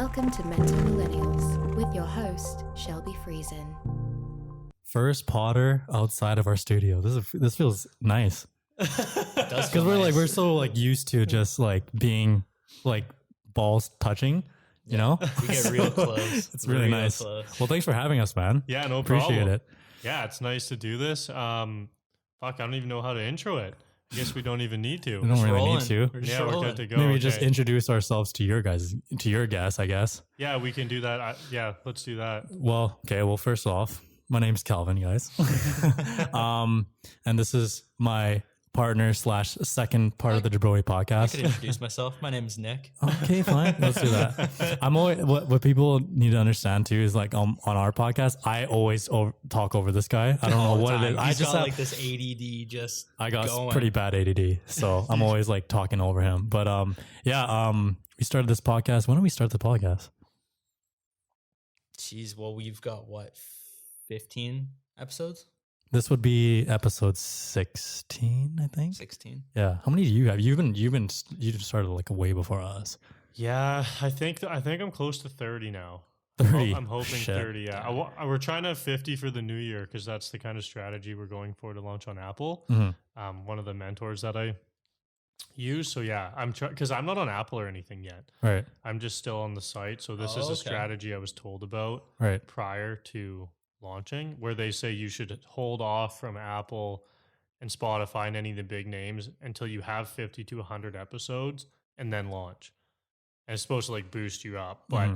Welcome to Mental Millennials with your host, Shelby Friesen. First Potter outside of our studio. This feels nice. Because we're so like used to just like being like balls touching, you know? We get real close. It's really nice. Close. Well, thanks for having us, man. Yeah, no Appreciate problem. it. Yeah, it's nice to do this. I don't even know how to intro it. I guess we don't even need to. We don't really need to. We're good to go. Maybe just introduce ourselves to your guests, I guess. Yeah, we can do that. Let's do that. Well, okay. Well, first off, my name's Calvin, guys. And this is my partner / second part of the Jabronies I podcast. could introduce myself. My name is Nick. Okay, fine. Let's do that. I'm always what people need to understand too is like on our podcast, I always talk over this guy. I don't know what it is. I just got like this ADD. I got going. Pretty bad ADD, so I'm always like talking over him. But we started this podcast. When did we start the podcast? Jeez, well, we've got 15 episodes. This would be episode 16, I think. 16. Yeah. How many do you have? You started like way before us. Yeah, I think I'm close to 30 now. 30. I'm hoping 30. Yeah, we're trying to have 50 for the new year because that's the kind of strategy we're going for to launch on Apple. Mm-hmm. One of the mentors that I use. So yeah, because I'm not on Apple or anything yet. Right. I'm just still on the site. So this is a strategy I was told about prior to launching, where they say you should hold off from Apple and Spotify and any of the big names until you have 50 to 100 episodes and then launch. And it's supposed to like boost you up, but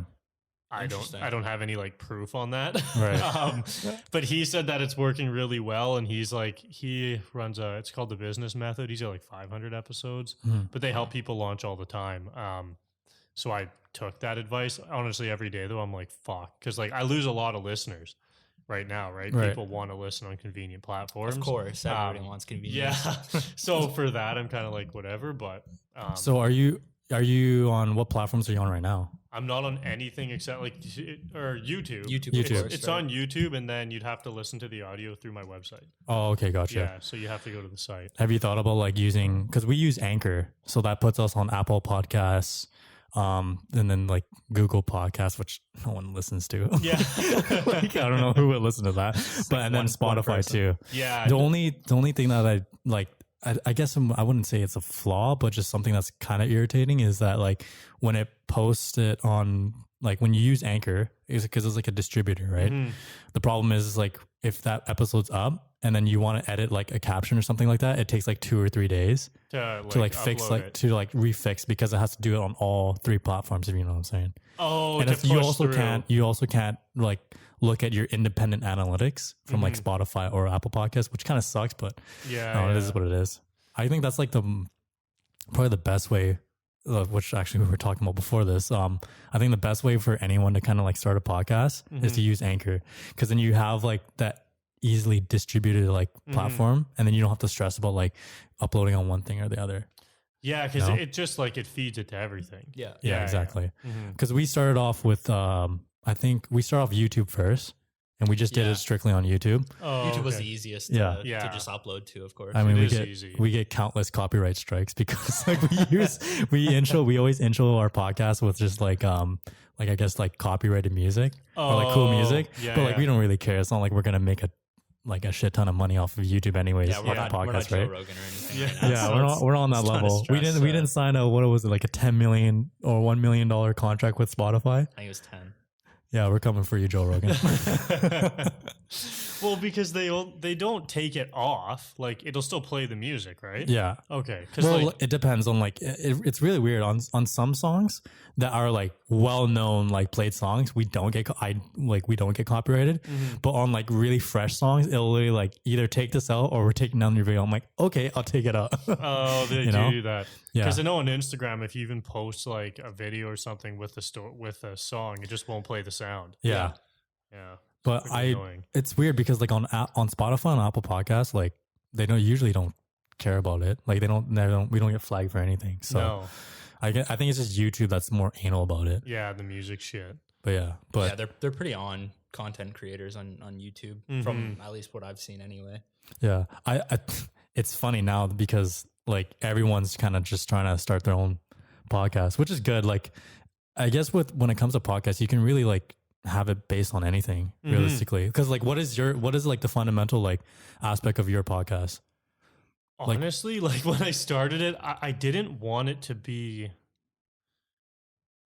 I don't have any like proof on that. Right. But he said that it's working really well, and he runs it's called the Business Method. He's got like 500 episodes, but they help people launch all the time. So I took that advice. Honestly, every day though, I'm like, fuck, because like I lose a lot of listeners right now, right? People want to listen on convenient platforms. Of course, everybody wants convenience. Yeah. So for that, I'm kind of like whatever. But so are you on what platforms are you on right now? I'm not on anything except like YouTube. YouTube. It's on YouTube, and then you'd have to listen to the audio through my website. Oh, okay, gotcha. Yeah, so you have to go to the site. Have you thought about like using, because we use Anchor, so that puts us on Apple Podcasts, and then like Google Podcasts, which no one listens to. Yeah. Like, I don't know who would listen to that, but and then Spotify too. Yeah. The only thing that I like, I guess I wouldn't say it's a flaw, but just something that's kind of irritating is that like when it posts it on, like when you use Anchor, is because it's like a distributor, right? The problem is like if that episode's up and then you want to edit like a caption or something like that, it takes like 2 or 3 days to fix, like to like refix, because it has to do it on all 3 platforms, if you know what I'm saying. Oh, and you also can't like look at your independent analytics from like Spotify or Apple Podcasts, which kind of sucks, but it is what it is. I think that's like probably the best way, which actually we were talking about before this. I think the best way for anyone to kind of like start a podcast is to use Anchor, because then you have like that easily distributed like platform, and then you don't have to stress about like uploading on one thing or the other. Yeah, because it just like it feeds it to everything. Yeah, exactly. Because we started off with I think we started off YouTube first, and we just did it strictly on YouTube. YouTube was the easiest to just upload to, of course. I mean, we get countless copyright strikes because like we always intro our podcast with just like I guess like copyrighted music or like cool music. But like we don't really care. It's not like we're gonna make a shit ton of money off of YouTube anyways. Yeah, we're not Joe Rogan or anything. Right now. We're not on that level. We didn't sign a, what was it, like a $10 million or $1 million contract with Spotify. I think it was 10. Yeah, we're coming for you, Joe Rogan. Well, because they don't take it off. Like it'll still play the music, right? Yeah. Okay. Well, it depends on like it's really weird on some songs that are like well known like played songs. We don't get copyrighted, but on like really fresh songs, it'll literally like either take this out or we're taking down your video. I'm like, okay, I'll take it out. Oh, they do that. Yeah. Because I know on Instagram, if you even post like a video or something with a song, it just won't play the sound. Yeah. Yeah. But it's weird because like on Spotify and Apple Podcasts, like they usually don't care about it. Like we don't get flagged for anything. So no. I think it's just YouTube that's more anal about it. Yeah, the music shit. But they're pretty on content creators on YouTube from at least what I've seen anyway. Yeah, it's funny now because like everyone's kind of just trying to start their own podcast, which is good. Like I guess when it comes to podcasts, you can really like have it based on anything realistically. Because like, what is like the fundamental like aspect of your podcast? Honestly, like when I started it, I didn't want it to be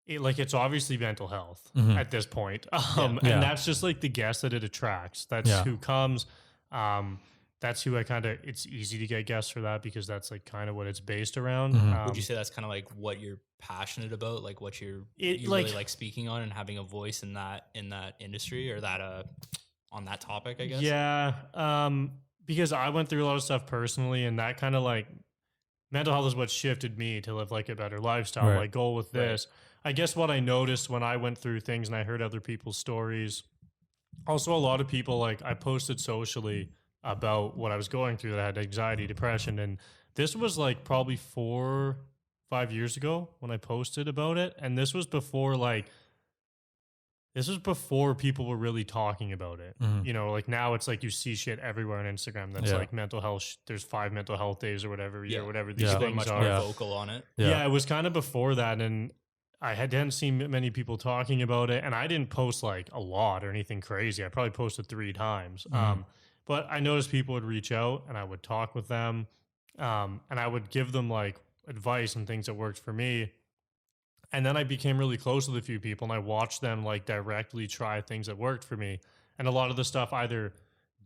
like, it's obviously mental health at this point. And that's just like the guest that it attracts. That's who comes. That's who it's easy to get guests for that because that's like kind of what it's based around. Would you say that's kind of like what you're passionate about? Like what you really like speaking on and having a voice in that industry or that, on that topic, I guess? Yeah. Because I went through a lot of stuff personally and that kind of like mental health is what shifted me to live like a better lifestyle. My goal with this, I guess what I noticed when I went through things and I heard other people's stories, also a lot of people, like I posted socially about what I was going through, that I had anxiety, depression. And this was like probably 4 or 5 years ago when I posted about it. And this was before people were really talking about it. You know, like now it's like you see shit everywhere on Instagram that's like mental health. There's 5 mental health days or whatever, whatever these things much are. More vocal on it. Yeah, it was kind of before that. And I hadn't seen many people talking about it. And I didn't post like a lot or anything crazy. I probably posted 3 times. But I noticed people would reach out and I would talk with them. And I would give them like advice and things that worked for me. And then I became really close with a few people and I watched them like directly try things that worked for me. And a lot of the stuff either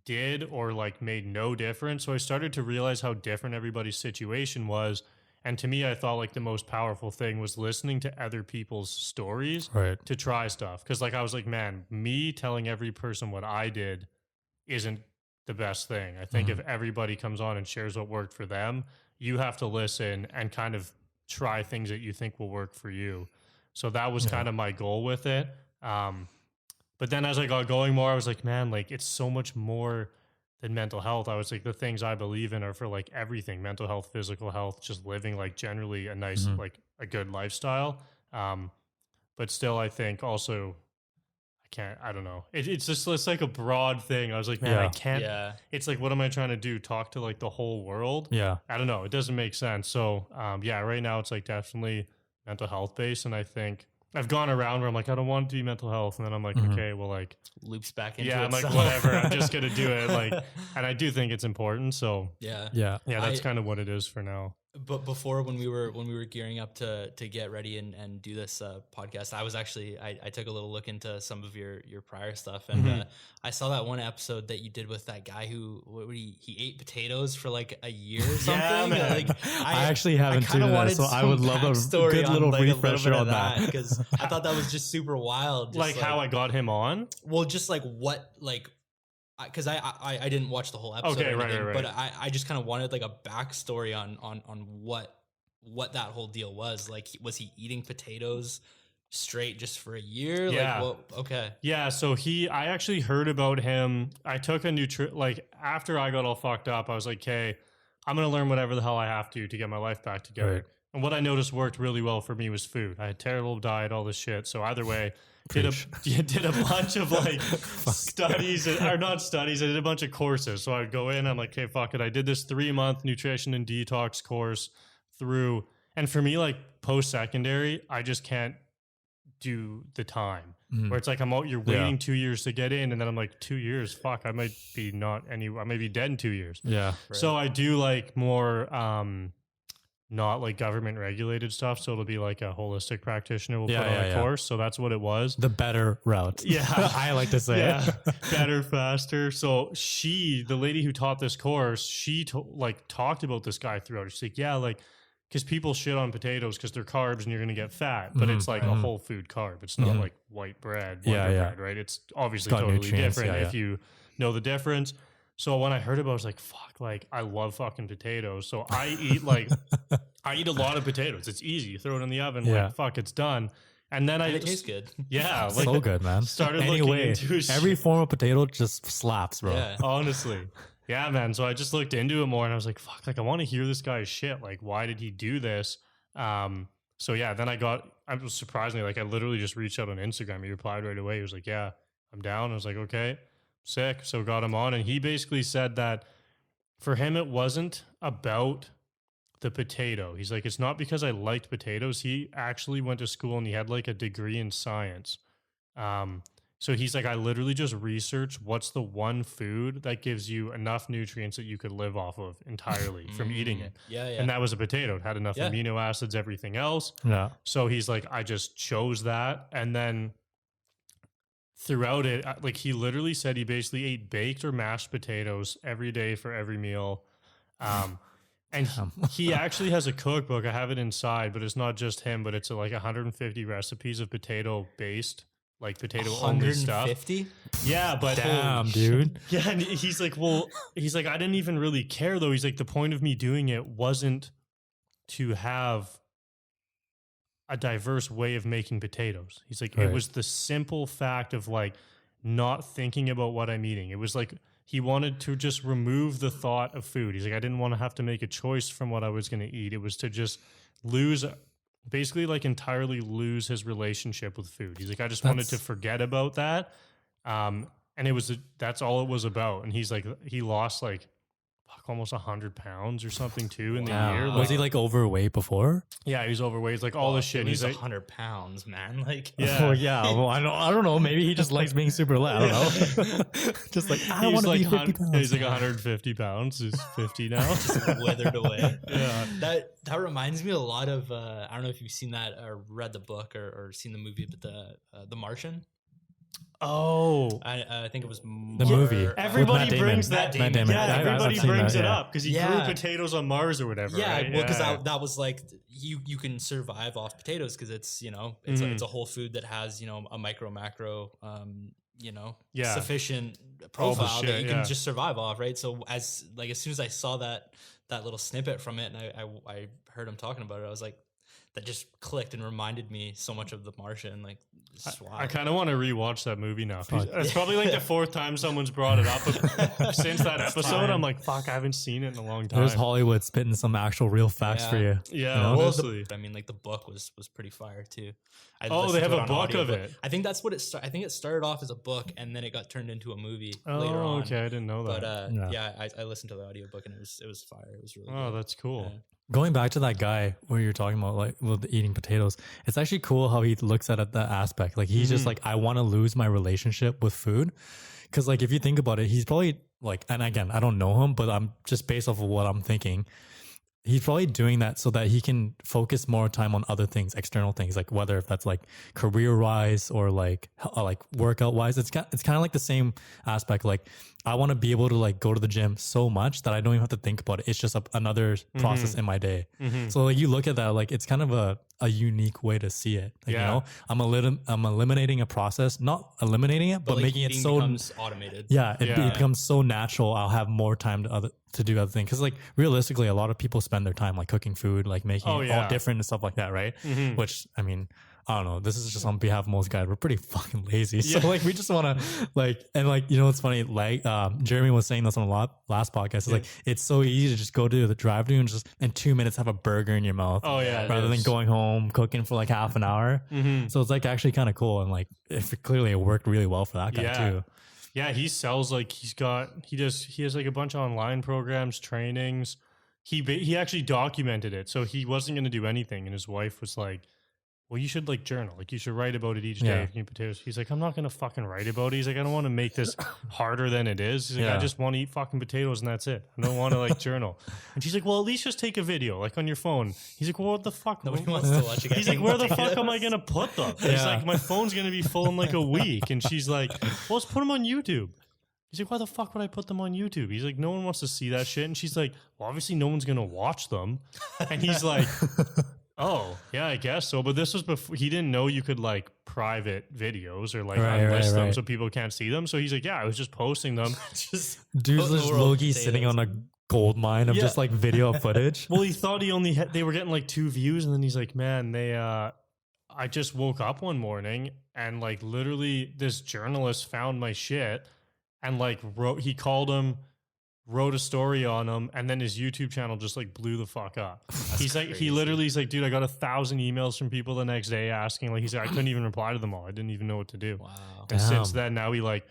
did or like made no difference. So I started to realize how different everybody's situation was. And to me, I thought like the most powerful thing was listening to other people's stories to try stuff. Cause like I was like, man, me telling every person what I did isn't the best thing. I think if everybody comes on and shares what worked for them, you have to listen and kind of try things that you think will work for you. So that was kind of my goal with it. But then as I got going more, I was like, man, like it's so much more than mental health. I was like, the things I believe in are for like everything, mental health, physical health, just living like generally a nice, like a good lifestyle. But still, I think also I don't know. It's like a broad thing. I was like, man, I can't. Yeah. It's like, what am I trying to do? Talk to like the whole world? Yeah. I don't know. It doesn't make sense. So, right now it's like definitely mental health based. And I think I've gone around where I'm like, I don't want it to be mental health. And then I'm like, okay, well, like loops back into it. I'm like, whatever. I'm just going to do it. Like, and I do think it's important. So yeah. That's kind of what it is for now. But before, when we were gearing up to get ready and do this podcast, I was actually I took a little look into some of your prior stuff, and I saw that one episode that you did with that guy who he ate potatoes for like a year or something. Yeah, man. Like, I actually haven't seen that, so I would love a good little refresher on that because I thought that was just super wild. Just like how I got him on. Well, just like what like. Because I didn't watch the whole episode, okay, right. But I just kind of wanted like a backstory on what that whole deal was. Like, was he eating potatoes straight just for a year? Yeah. Like, okay. Yeah. So I actually heard about him. I took a like after I got all fucked up, I was like, okay, I'm gonna learn whatever the hell I have to get my life back together. Right. And what I noticed worked really well for me was food. I had terrible diet, all this shit. So either way. Did a bunch of like studies or not studies. I did a bunch of courses. So I'd go in. I'm like, okay, fuck it. I did this 3-month nutrition and detox course through. And for me, like post-secondary, I just can't do the time where it's like you're waiting 2 years to get in, and then I'm like 2 years. Fuck, I might be I may be dead in 2 years. Yeah. Right. So I do like more. Not like government regulated stuff. So it'll be like a holistic practitioner will put on a course. So that's what it was. The better route. Yeah. I like to say it. Better, faster. So the lady who taught this course, she talked about this guy throughout. She's like, yeah, like, because people shit on potatoes because they're carbs and you're going to get fat, but it's like a whole food carb. It's not like white bread, bread, right? It's obviously totally different if you know the difference. So when I heard about it, I was like, fuck, like I love fucking potatoes. So I eat a lot of potatoes. It's easy. You throw it in the oven, like fuck, it's done. And then it tastes good. Yeah. Like, so good, man. Started looking into every form of potato just slaps, bro. Yeah. Honestly. Yeah, man. So I just looked into it more and I was like, fuck, like I want to hear this guy's shit. Like, why did he do this? So yeah, then I was surprisingly, like I literally just reached out on Instagram. He replied right away. He was like, yeah, I'm down. I was like, okay. Sick. So got him on, and he basically said that for him it wasn't about the potato. He's like, it's not because I liked potatoes. He actually went to school and he had like a degree in science. So he's like, I literally just researched what's the one food that gives you enough nutrients that you could live off of entirely from eating it. Yeah. And that was a potato. It had enough amino acids, everything else. Yeah. So he's like, I just chose that. And then throughout it, like he literally said he basically ate baked or mashed potatoes every day for every meal. And he actually has a cookbook. I have it inside, but it's not just him, but it's like 150 recipes of potato based, like potato only stuff. 150? Yeah, but damn, dude. Yeah, and he's like, I didn't even really care though. He's like, the point of me doing it wasn't to have a diverse way of making potatoes. He's like, it was the simple fact of like not thinking about what I'm eating. It was like he wanted to just remove the thought of food. He's like, I didn't want to have to make a choice from what I was going to eat. It was to just basically like entirely lose his relationship with food. He's like, I just wanted to forget about that. And that's all it was about. And he's like, he lost like almost 100 pounds or something too in the year. Was he like overweight before? Yeah, he was overweight. He's like all this shit. He's like 100 pounds, man. Like, yeah. Well, I don't know. Maybe he just likes being super lit. I don't know. Just like, I want to be 50 pounds. He's like 150 pounds. He's 50 now. Just withered away. Yeah. That reminds me a lot of, I don't know if you've seen that or read the book or seen the movie, but the Martian. Oh, I think it was the movie. Everybody brings that. Matt Damon. Yeah, everybody brings it up because he grew potatoes on Mars or whatever. Yeah, right? well, because that was like you can survive off potatoes because it's it's a whole food that has a micro macro sufficient profile that you can just survive off, right? So as soon as I saw that little snippet from it and I heard him talking about it, I was like, that just clicked and reminded me so much of The Martian. Like, I kind of want to rewatch that movie now. It's probably like the fourth time someone's brought it up. But since that episode, I'm like, fuck, I haven't seen it in a long time. There's Hollywood spitting some actual real facts for you. Yeah, honestly. The book was pretty fire too. They have a book of it. I think that's what it started. I think it started off as a book and then it got turned into a movie later on. Okay, I didn't know that. But I listened to the audiobook and it was fire. It was really good. That's cool. Yeah. Going back to that guy where you're talking about like with eating potatoes, it's actually cool how he looks at that aspect. Like he's just like, I want to lose my relationship with food. Cause like, if you think about it, he's probably like, and again, I don't know him, but I'm just based off of what I'm thinking. He's probably doing that so that he can focus more time on other things, external things, like whether if that's like career wise or like workout wise. It's kind of like the same aspect. Like I want to be able to like go to the gym so much that I don't even have to think about it. It's just another process in my day. So like you look at that, like it's kind of a unique way to see it. Like, I'm eliminating a process, not eliminating it, but like making it so becomes automated. Yeah, it becomes so natural. I'll have more time to do other things. Because like realistically, a lot of people spend their time like cooking food, like making it all different and stuff like that, right? Which I mean, I don't know. This is just on behalf of most guys. We're pretty fucking lazy. So like we just want to like, and like, it's funny. Like Jeremy was saying this on a last podcast. It's like, it's so easy to just go to the drive-thru and just in 2 minutes have a burger in your mouth. Oh yeah. Rather than going home, cooking for like half an hour. So it's like actually kind of cool. And like, clearly it worked really well for that guy too. Yeah. He sells like he has like a bunch of online programs, trainings. He actually documented it. So he wasn't going to do anything. And his wife was like, well, you should like journal. Like you should write about it each day if you eat potatoes. He's like, I'm not going to fucking write about it. He's like, I don't want to make this harder than it is. He's like, I just want to eat fucking potatoes and that's it. I don't want to like journal. And she's like, well, at least just take a video like on your phone. He's like, well, what the fuck? Nobody wants to watch it. He's like, where the fuck am I going to put them? He's like, my phone's going to be full in like a week. And she's like, well, let's put them on YouTube. He's like, why the fuck would I put them on YouTube? He's like, no one wants to see that shit. And she's like, well, obviously no one's going to watch them. And he's like, oh, yeah, I guess so. But this was before he didn't know you could like private videos or like unlist them so people can't see them. So he's like, yeah, I was just posting them. Dude's just Logie sitting on a gold mine of just like video footage. Well, he thought they were getting like 2 views. And then he's like, man, I just woke up one morning and like literally this journalist found my shit and like wrote a story on him, and then his YouTube channel just like blew the fuck up. He's like, he's like, dude, I got 1,000 emails from people the next day asking, like, he said, I couldn't even reply to them all. I didn't even know what to do. Wow. And since then, now he like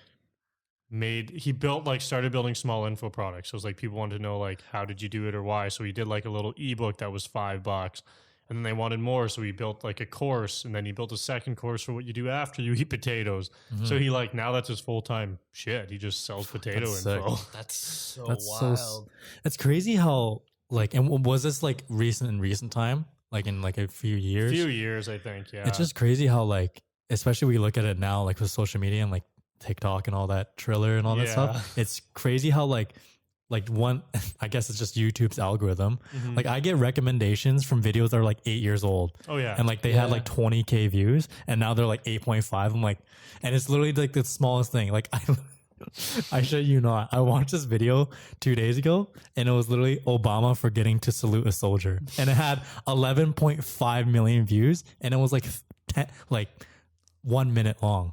he built like started building small info products. So it was like people wanted to know like how did you do it or why. So he did like a little ebook that was $5. And then they wanted more, so he built like a course, and then he built a second course for what you do after you eat potatoes. So he like now that's his full-time shit. He just sells potato info. That's so wild. That's crazy how like, and was this like recent time? Like in like a few years? Few years, I think, yeah. It's just crazy how like, especially we look at it now, like with social media and like TikTok and all that Triller and all that stuff. It's crazy how like one, I guess it's just YouTube's algorithm. Like I get recommendations from videos that are like 8 years old. Oh yeah. And like they had like 20K views and now they're like 8.5. I'm like, and it's literally like the smallest thing. Like I shit you not. I watched this video 2 days ago and it was literally Obama forgetting to salute a soldier. And it had 11.5 million views and it was like 1 minute long.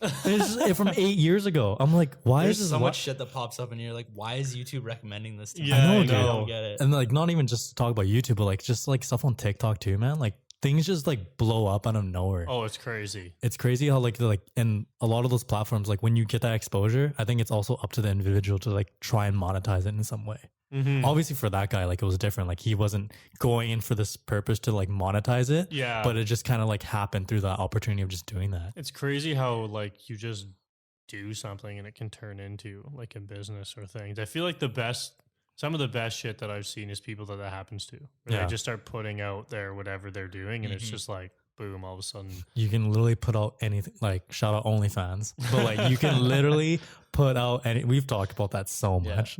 It's just from 8 years ago. I'm like, why There's is this so much shit that pops up and you're like, why is YouTube recommending this to me? I know, I dude. don't get it. And like, not even just to talk about YouTube, but like just like stuff on TikTok too, man. Like things just like blow up out of nowhere. Oh, it's crazy. It's crazy how like and a lot of those platforms, like when you get that exposure, I think it's also up to the individual to like try and monetize it in some way. Obviously for that guy, like it was different. Like he wasn't going in for this purpose to like monetize it. Yeah. But it just kind of like happened through the opportunity of just doing that. It's crazy how like you just do something and it can turn into like a business or things. I feel like some of the best shit that I've seen is people that happens to. Where they just start putting out there whatever they're doing and it's just like boom, all of a sudden. You can literally put out anything, like shout out OnlyFans. But like you can literally put out any, we've talked about that so much.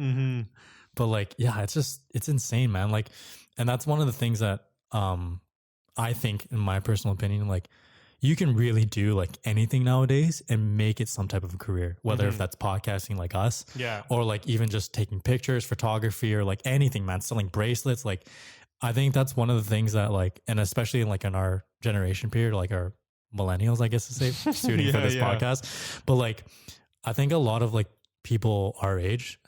But like, yeah, it's insane, man. Like, and that's one of the things that I think, in my personal opinion, like you can really do like anything nowadays and make it some type of a career, whether if that's podcasting like us, or like even just taking pictures, photography, or like anything, man, selling bracelets. Like, I think that's one of the things that like, and especially in our generation period, like our millennials, I guess to say, suiting for this podcast. But like, I think a lot of like people our age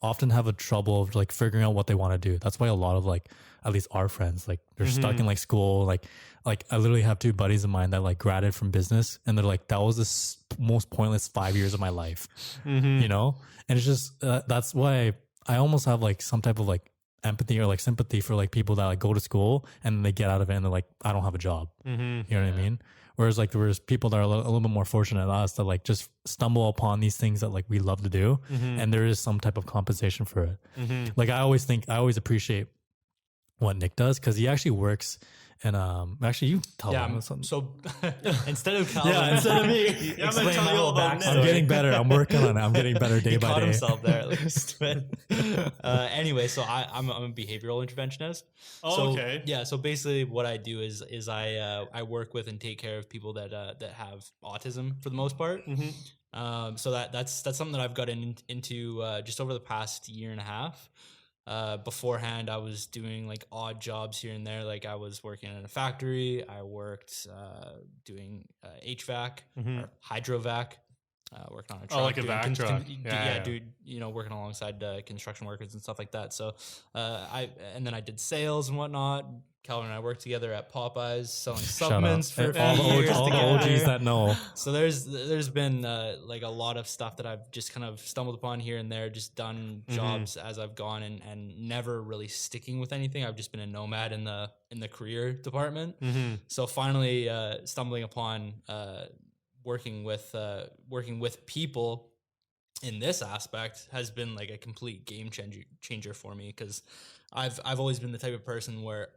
often have a trouble of like figuring out what they want to do. That's why a lot of like, at least our friends, like they're stuck in like school. Like I literally have two buddies of mine that like graduated from business and they're like, that was the most pointless 5 years of my life, you know? And it's just, that's why I almost have like some type of like empathy or like sympathy for like people that like go to school and they get out of it and they're like, I don't have a job. You know what I mean? Whereas like there was people that are a little bit more fortunate than us that like just stumble upon these things that like we love to do. And there is some type of compensation for it. Like I always appreciate what Nick does because he actually works and actually you tell him something. So instead of Calvin, instead of me, explain my whole backstory. I'm getting better. I'm working on it. I'm getting better day by day. He caught himself there at least. Anyway, so I'm a behavioral interventionist. Okay. Yeah. So basically, what I do is I work with and take care of people that have autism for the most part. So that's something that I've gotten into just over the past year and a half. Beforehand, I was doing like odd jobs here and there. Like I was working in a factory. I worked doing HVAC or hydrovac. Working on a truck. Oh, like a vac truck. Dude. Working alongside construction workers and stuff like that. So and then I did sales and whatnot. Calvin and I worked together at Popeyes selling supplements for all the OGs that know. So there's been like a lot of stuff that I've just kind of stumbled upon here and there, just done jobs as I've gone and never really sticking with anything. I've just been a nomad in the career department. So finally stumbling upon working with people in this aspect has been like a complete game changer for me because I've always been the type of person where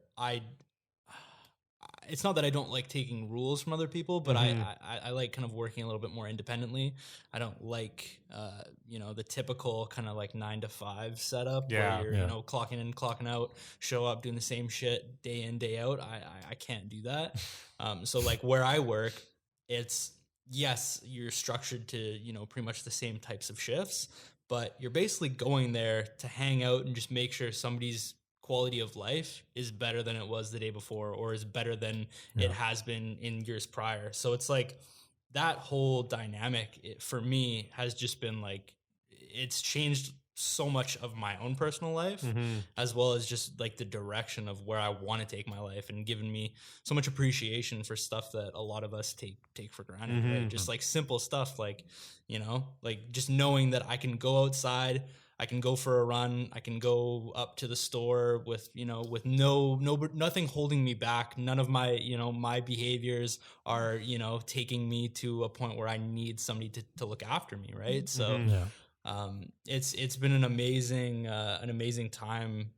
it's not that I don't like taking rules from other people, but I like kind of working a little bit more independently. I don't like, the typical kind of like 9 to 5 setup where you're, clocking in, clocking out, show up, doing the same shit day in, day out. I can't do that. So like where I work, it's, yes, you're structured to, pretty much the same types of shifts, but you're basically going there to hang out and just make sure somebody's quality of life is better than it was the day before or is better than it has been in years prior. So it's like that whole dynamic for me has just been like, it's changed so much of my own personal life, as well as just like the direction of where I want to take my life, and given me so much appreciation for stuff that a lot of us take for granted, right? Just like simple stuff, like, you know, like just knowing that I can go outside, I can go for a run, I can go up to the store with, you know, with nothing holding me back. None of my, you know, my behaviors are, you know, taking me to a point where I need somebody to look after me, right? So it's been an amazing time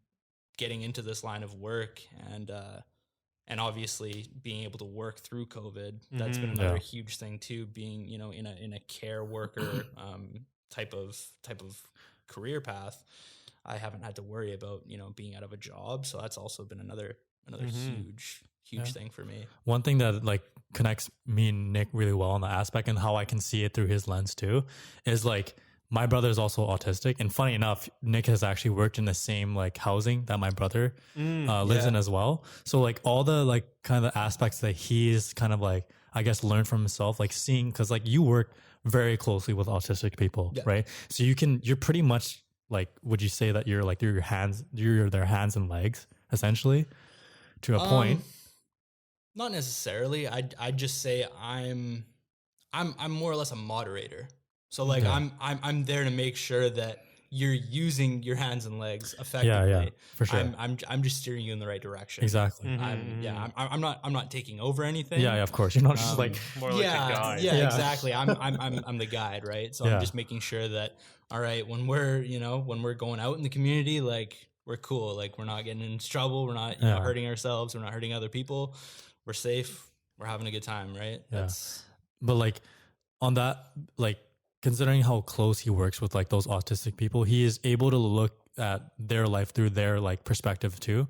getting into this line of work, and obviously being able to work through COVID. That's been another huge thing too, being, you know, in a care worker type of career path. I haven't had to worry about, you know, being out of a job, so that's also been another huge thing for me. One thing that like connects me and Nick really well on the aspect, and how I can see it through his lens too, is like, my brother is also autistic, and funny enough, Nick has actually worked in the same like housing that my brother lives in as well. So like all the like kind of aspects that he's kind of like, I guess, learned from himself, like seeing, because like you work very closely with autistic people, right? So you're pretty much like, would you say that you're like you're their hands and legs essentially, to a point? Not necessarily. I'd just say I'm more or less a moderator. So like I'm there to make sure that you're using your hands and legs effectively. Yeah, for sure. I'm just steering you in the right direction. Exactly. I'm not taking over anything. Yeah, of course. You're not just like more like a guide. Yeah, exactly. I'm the guide, right? So I'm just making sure that, all right, when we're going out in the community, like, we're cool. Like, we're not getting in trouble. We're not hurting ourselves. We're not hurting other people. We're safe. We're having a good time, right? Yeah. But like on that, like, considering how close he works with like those autistic people, he is able to look at their life through their like perspective too.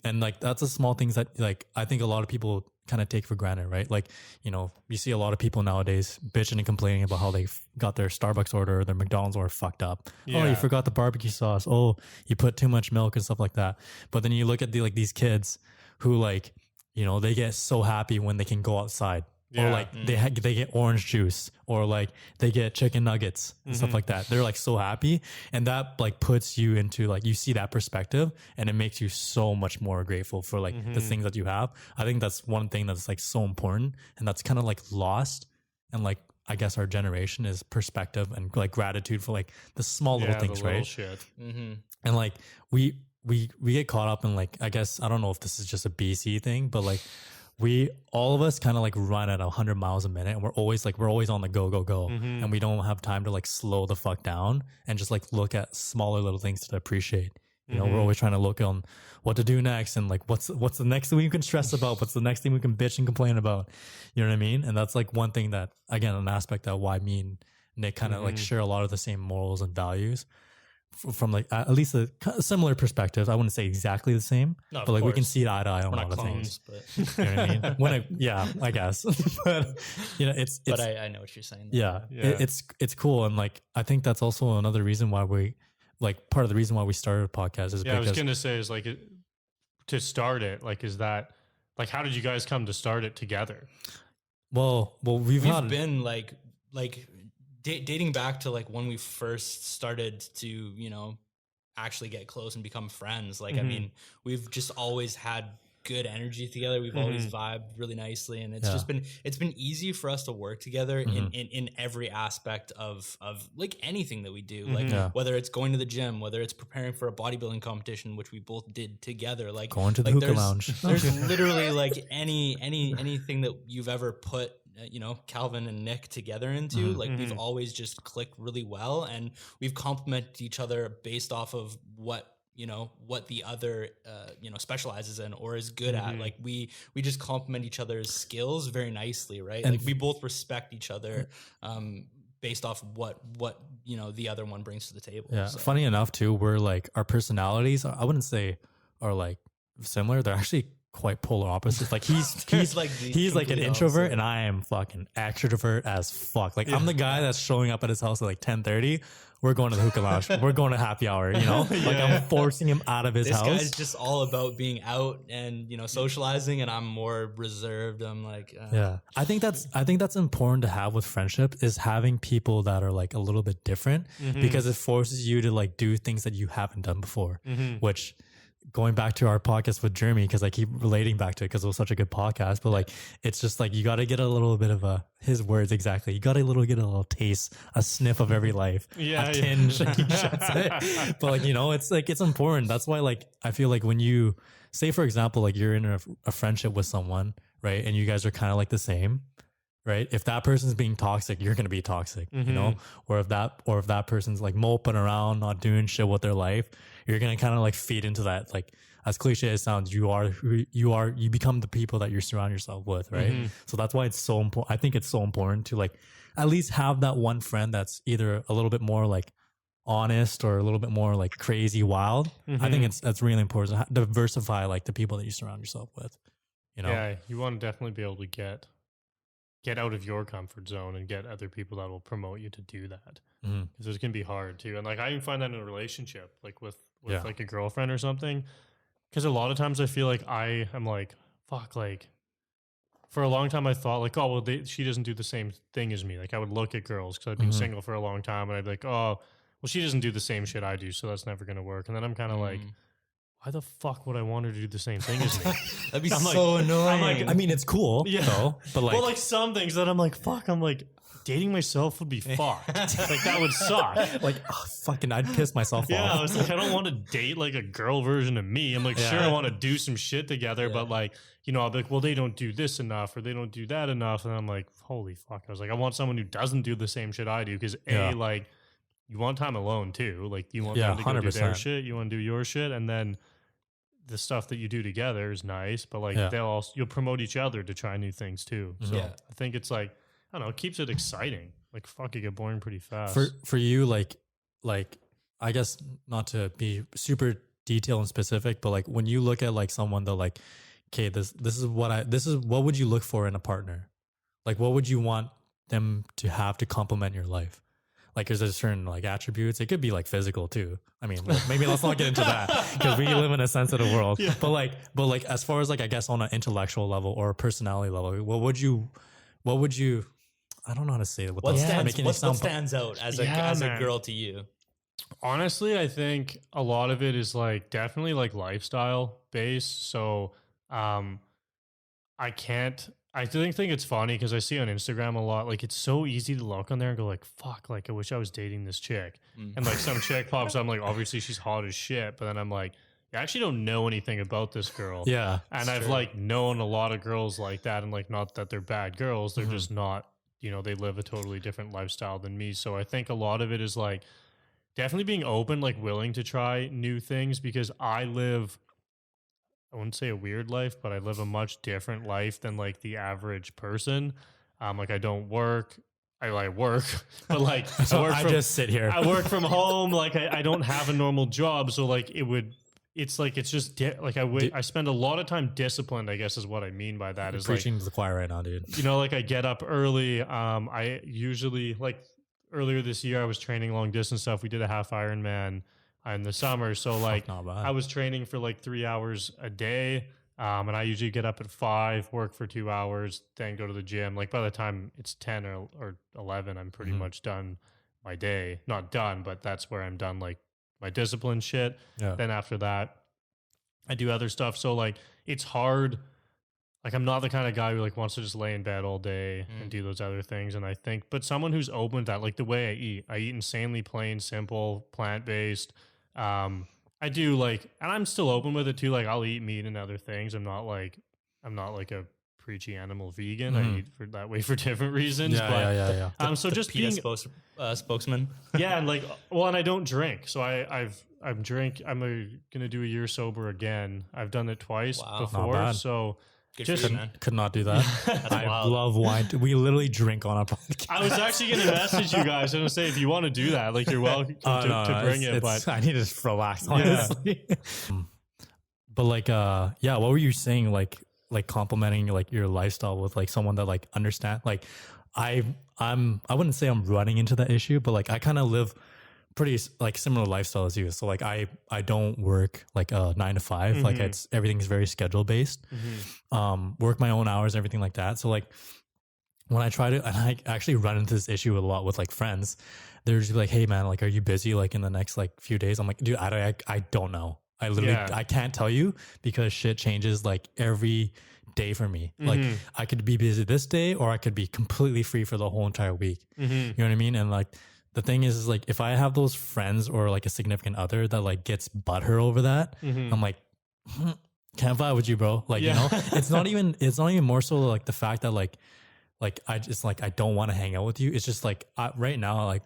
And like, that's the small things that like, I think a lot of people kind of take for granted, right? Like, you know, you see a lot of people nowadays bitching and complaining about how they got their Starbucks order or their McDonald's order fucked up. Oh, you forgot the barbecue sauce. Oh, you put too much milk and stuff like that. But then you look at like these kids who, like, you know, they get so happy when they can go outside. Or like they get orange juice, or like they get chicken nuggets and stuff like that. They're like so happy, and that like puts you into like, you see that perspective, and it makes you so much more grateful for like the things that you have. I think that's one thing that's like so important, and that's kind of like lost. And like, I guess our generation is perspective and like gratitude for like the small little things, the little right? Shit. And like we get caught up in like, I guess, I don't know if this is just a BC thing, but like, all of us kind of like run at 100 miles a minute, and we're always on the go. And we don't have time to like slow the fuck down and just like look at smaller little things to appreciate. You know, we're always trying to look on what to do next, and like, what's the next thing we can stress about? What's the next thing we can bitch and complain about? You know what I mean? And that's like one thing that, again, an aspect of why me and Nick kind of like share a lot of the same morals and values. From like at least a similar perspective. I wouldn't say exactly the same, but like we can see eye to eye on a lot of things. But you know what I mean? I guess. But you know, it's but I know what you're saying. It's cool, and like, I think that's also another reason why we, like, part of the reason why we started a podcast is because, I was gonna say, is like, to start it, like, is that like, how did you guys come to start it together? Well, we've been like dating back to like when we first started to, you know, actually get close and become friends. Like, I mean, we've just always had good energy together. We've always vibed really nicely, and it's been easy for us to work together in every aspect of like anything that we do. Like whether it's going to the gym, whether it's preparing for a bodybuilding competition, which we both did together, like going to the hookah lounge. There's literally like anything that you've ever put, you know, Calvin and Nick together into, like, we've always just clicked really well, and we've complemented each other based off of what the other you know, specializes in or is good at. Like, we just complement each other's skills very nicely, right? And like, we both respect each other based off what you know, the other one brings to the table. So. Funny enough too, we're like, our personalities, I wouldn't say are like similar. They're actually quite polar opposites. Like he's like he's like an introvert and I am fucking extrovert as fuck. Like I'm the guy that's showing up at his house at like 10:30. We're going to the hookah lounge. We're going to happy hour, you know? Like I'm forcing him out of his house. This guy's just all about being out and, you know, socializing, and I'm more reserved. I'm like, yeah. I think that's important to have with friendship, is having people that are like a little bit different, because it forces you to like do things that you haven't done before, which, going back to our podcast with Jeremy, because I keep relating back to it because it was such a good podcast, but like it's just like you got to get a little bit of his words exactly. You got to get a little taste, a sniff of every life, a tinge. But like, you know, it's like it's important. That's why like I feel like when you say, for example, like you're in a friendship with someone, right, and you guys are kind of like the same. Right. If that person's being toxic, you're going to be toxic, you know, or if that person's like moping around, not doing shit with their life, you're going to kind of like feed into that. Like, as cliche as it sounds, you become the people that you surround yourself with. Right. So that's why it's so important. I think it's so important to like at least have that one friend that's either a little bit more like honest or a little bit more like crazy wild. I think that's really important to diversify like the people that you surround yourself with, you know? Yeah. You want to definitely be able to get out of your comfort zone and get other people that will promote you to do that, because it can be hard too. And like I even find that in a relationship, like with like a girlfriend or something, because a lot of times I feel like I am like, fuck, like for a long time I thought like, oh well, she doesn't do the same thing as me. Like I would look at girls because I've been single for a long time, and I'd be like, oh well, she doesn't do the same shit I do, so that's never gonna work. And then I'm kind of like, why the fuck would I want her to do the same thing as me? That'd be so annoying. I mean, it's cool, though, but like, well, like some things that I'm like, fuck, I'm like, dating myself would be fucked. Like that would suck. Like, oh, fucking, I'd piss myself off. Yeah, I was like, I don't want to date like a girl version of me. I'm like, sure, I want to do some shit together, but like, you know, I'll be like, well, they don't do this enough, or they don't do that enough, and I'm like, holy fuck. I was like, I want someone who doesn't do the same shit I do, because like, you want time alone too. Like, you want them to go 100%. Do their shit, you want to do your shit, and then the stuff that you do together is nice, but like you'll promote each other to try new things too. So I think it's like, I don't know, it keeps it exciting. Like fuck, it get boring pretty fast. For you, like I guess not to be super detailed and specific, but like when you look at like someone that like, okay, this is what would you look for in a partner? Like what would you want them to have to complement your life? Like, is there certain like attributes? It could be like physical too. I mean, maybe let's not get into that because we live in a sensitive world. Yeah. But like, as far as like, I guess on an intellectual level or a personality level, what would you? I don't know how to say it. What stands out as a girl to you? Honestly, I think a lot of it is like definitely like lifestyle based. So, I think it's funny because I see on Instagram a lot, like it's so easy to look on there and go like, fuck, like I wish I was dating this chick. And like some chick pops up, I'm like, obviously she's hot as shit. But then I'm like, I actually don't know anything about this girl. Yeah. And I've like known a lot of girls like that, and like not that they're bad girls. They're just not, you know, they live a totally different lifestyle than me. So I think a lot of it is like definitely being open, like willing to try new things, because I wouldn't say a weird life, but I live a much different life than like the average person. Like I don't work. I work, but like so I just sit here. I work from home. Like I don't have a normal job. So like I spend a lot of time disciplined, I guess is what I mean by that. Is preaching like, to the choir right now, dude. You know, like I get up early. I usually like earlier this year I was training long distance stuff. We did a half Ironman in the summer. So like I was training for like 3 hours a day. And I usually get up at 5, work for 2 hours, then go to the gym. Like by the time it's 10 or 11, I'm pretty much done my day. Not done, but that's where I'm done like my discipline shit. Yeah. Then after that, I do other stuff. So like it's hard. Like I'm not the kind of guy who like wants to just lay in bed all day and do those other things. And I think, but someone who's open to that, like the way I eat insanely plain, simple, plant-based. I do like, and I'm still open with it too. Like I'll eat meat and other things. I'm not like a preachy animal vegan. I eat that way for different reasons. Yeah. So just being spokesman. Yeah. And like, well, and I don't drink. So I'm gonna do a year sober again. I've done it twice before. So good for you, man. Could not do that. I love wine. We literally drink on our podcast. I was actually going to message you guys and say, if you want to do that, like you're welcome to bring it. But I need to just relax, honestly. But like, yeah, what were you saying? Like complimenting like your lifestyle with like someone that like understand. Like, I wouldn't say I'm running into that issue, but like I kind of live pretty like similar lifestyle as you. So like I don't work like 9 to 5. Like it's everything's very schedule based. Work my own hours, everything like that. So like when I try to, and I actually run into this issue a lot with like friends. They're just like, hey man, like, are you busy like in the next like few days? I'm like, dude, I don't know. I literally, I can't tell you because shit changes like every day for me. Like I could be busy this day or I could be completely free for the whole entire week. You know what I mean? And like, the thing is like, if I have those friends or like a significant other that like gets butthurt over that, I'm like, can't vibe with you, bro. Like, you know, it's not even more so like the fact that like I just like, I don't want to hang out with you. It's just like right now, like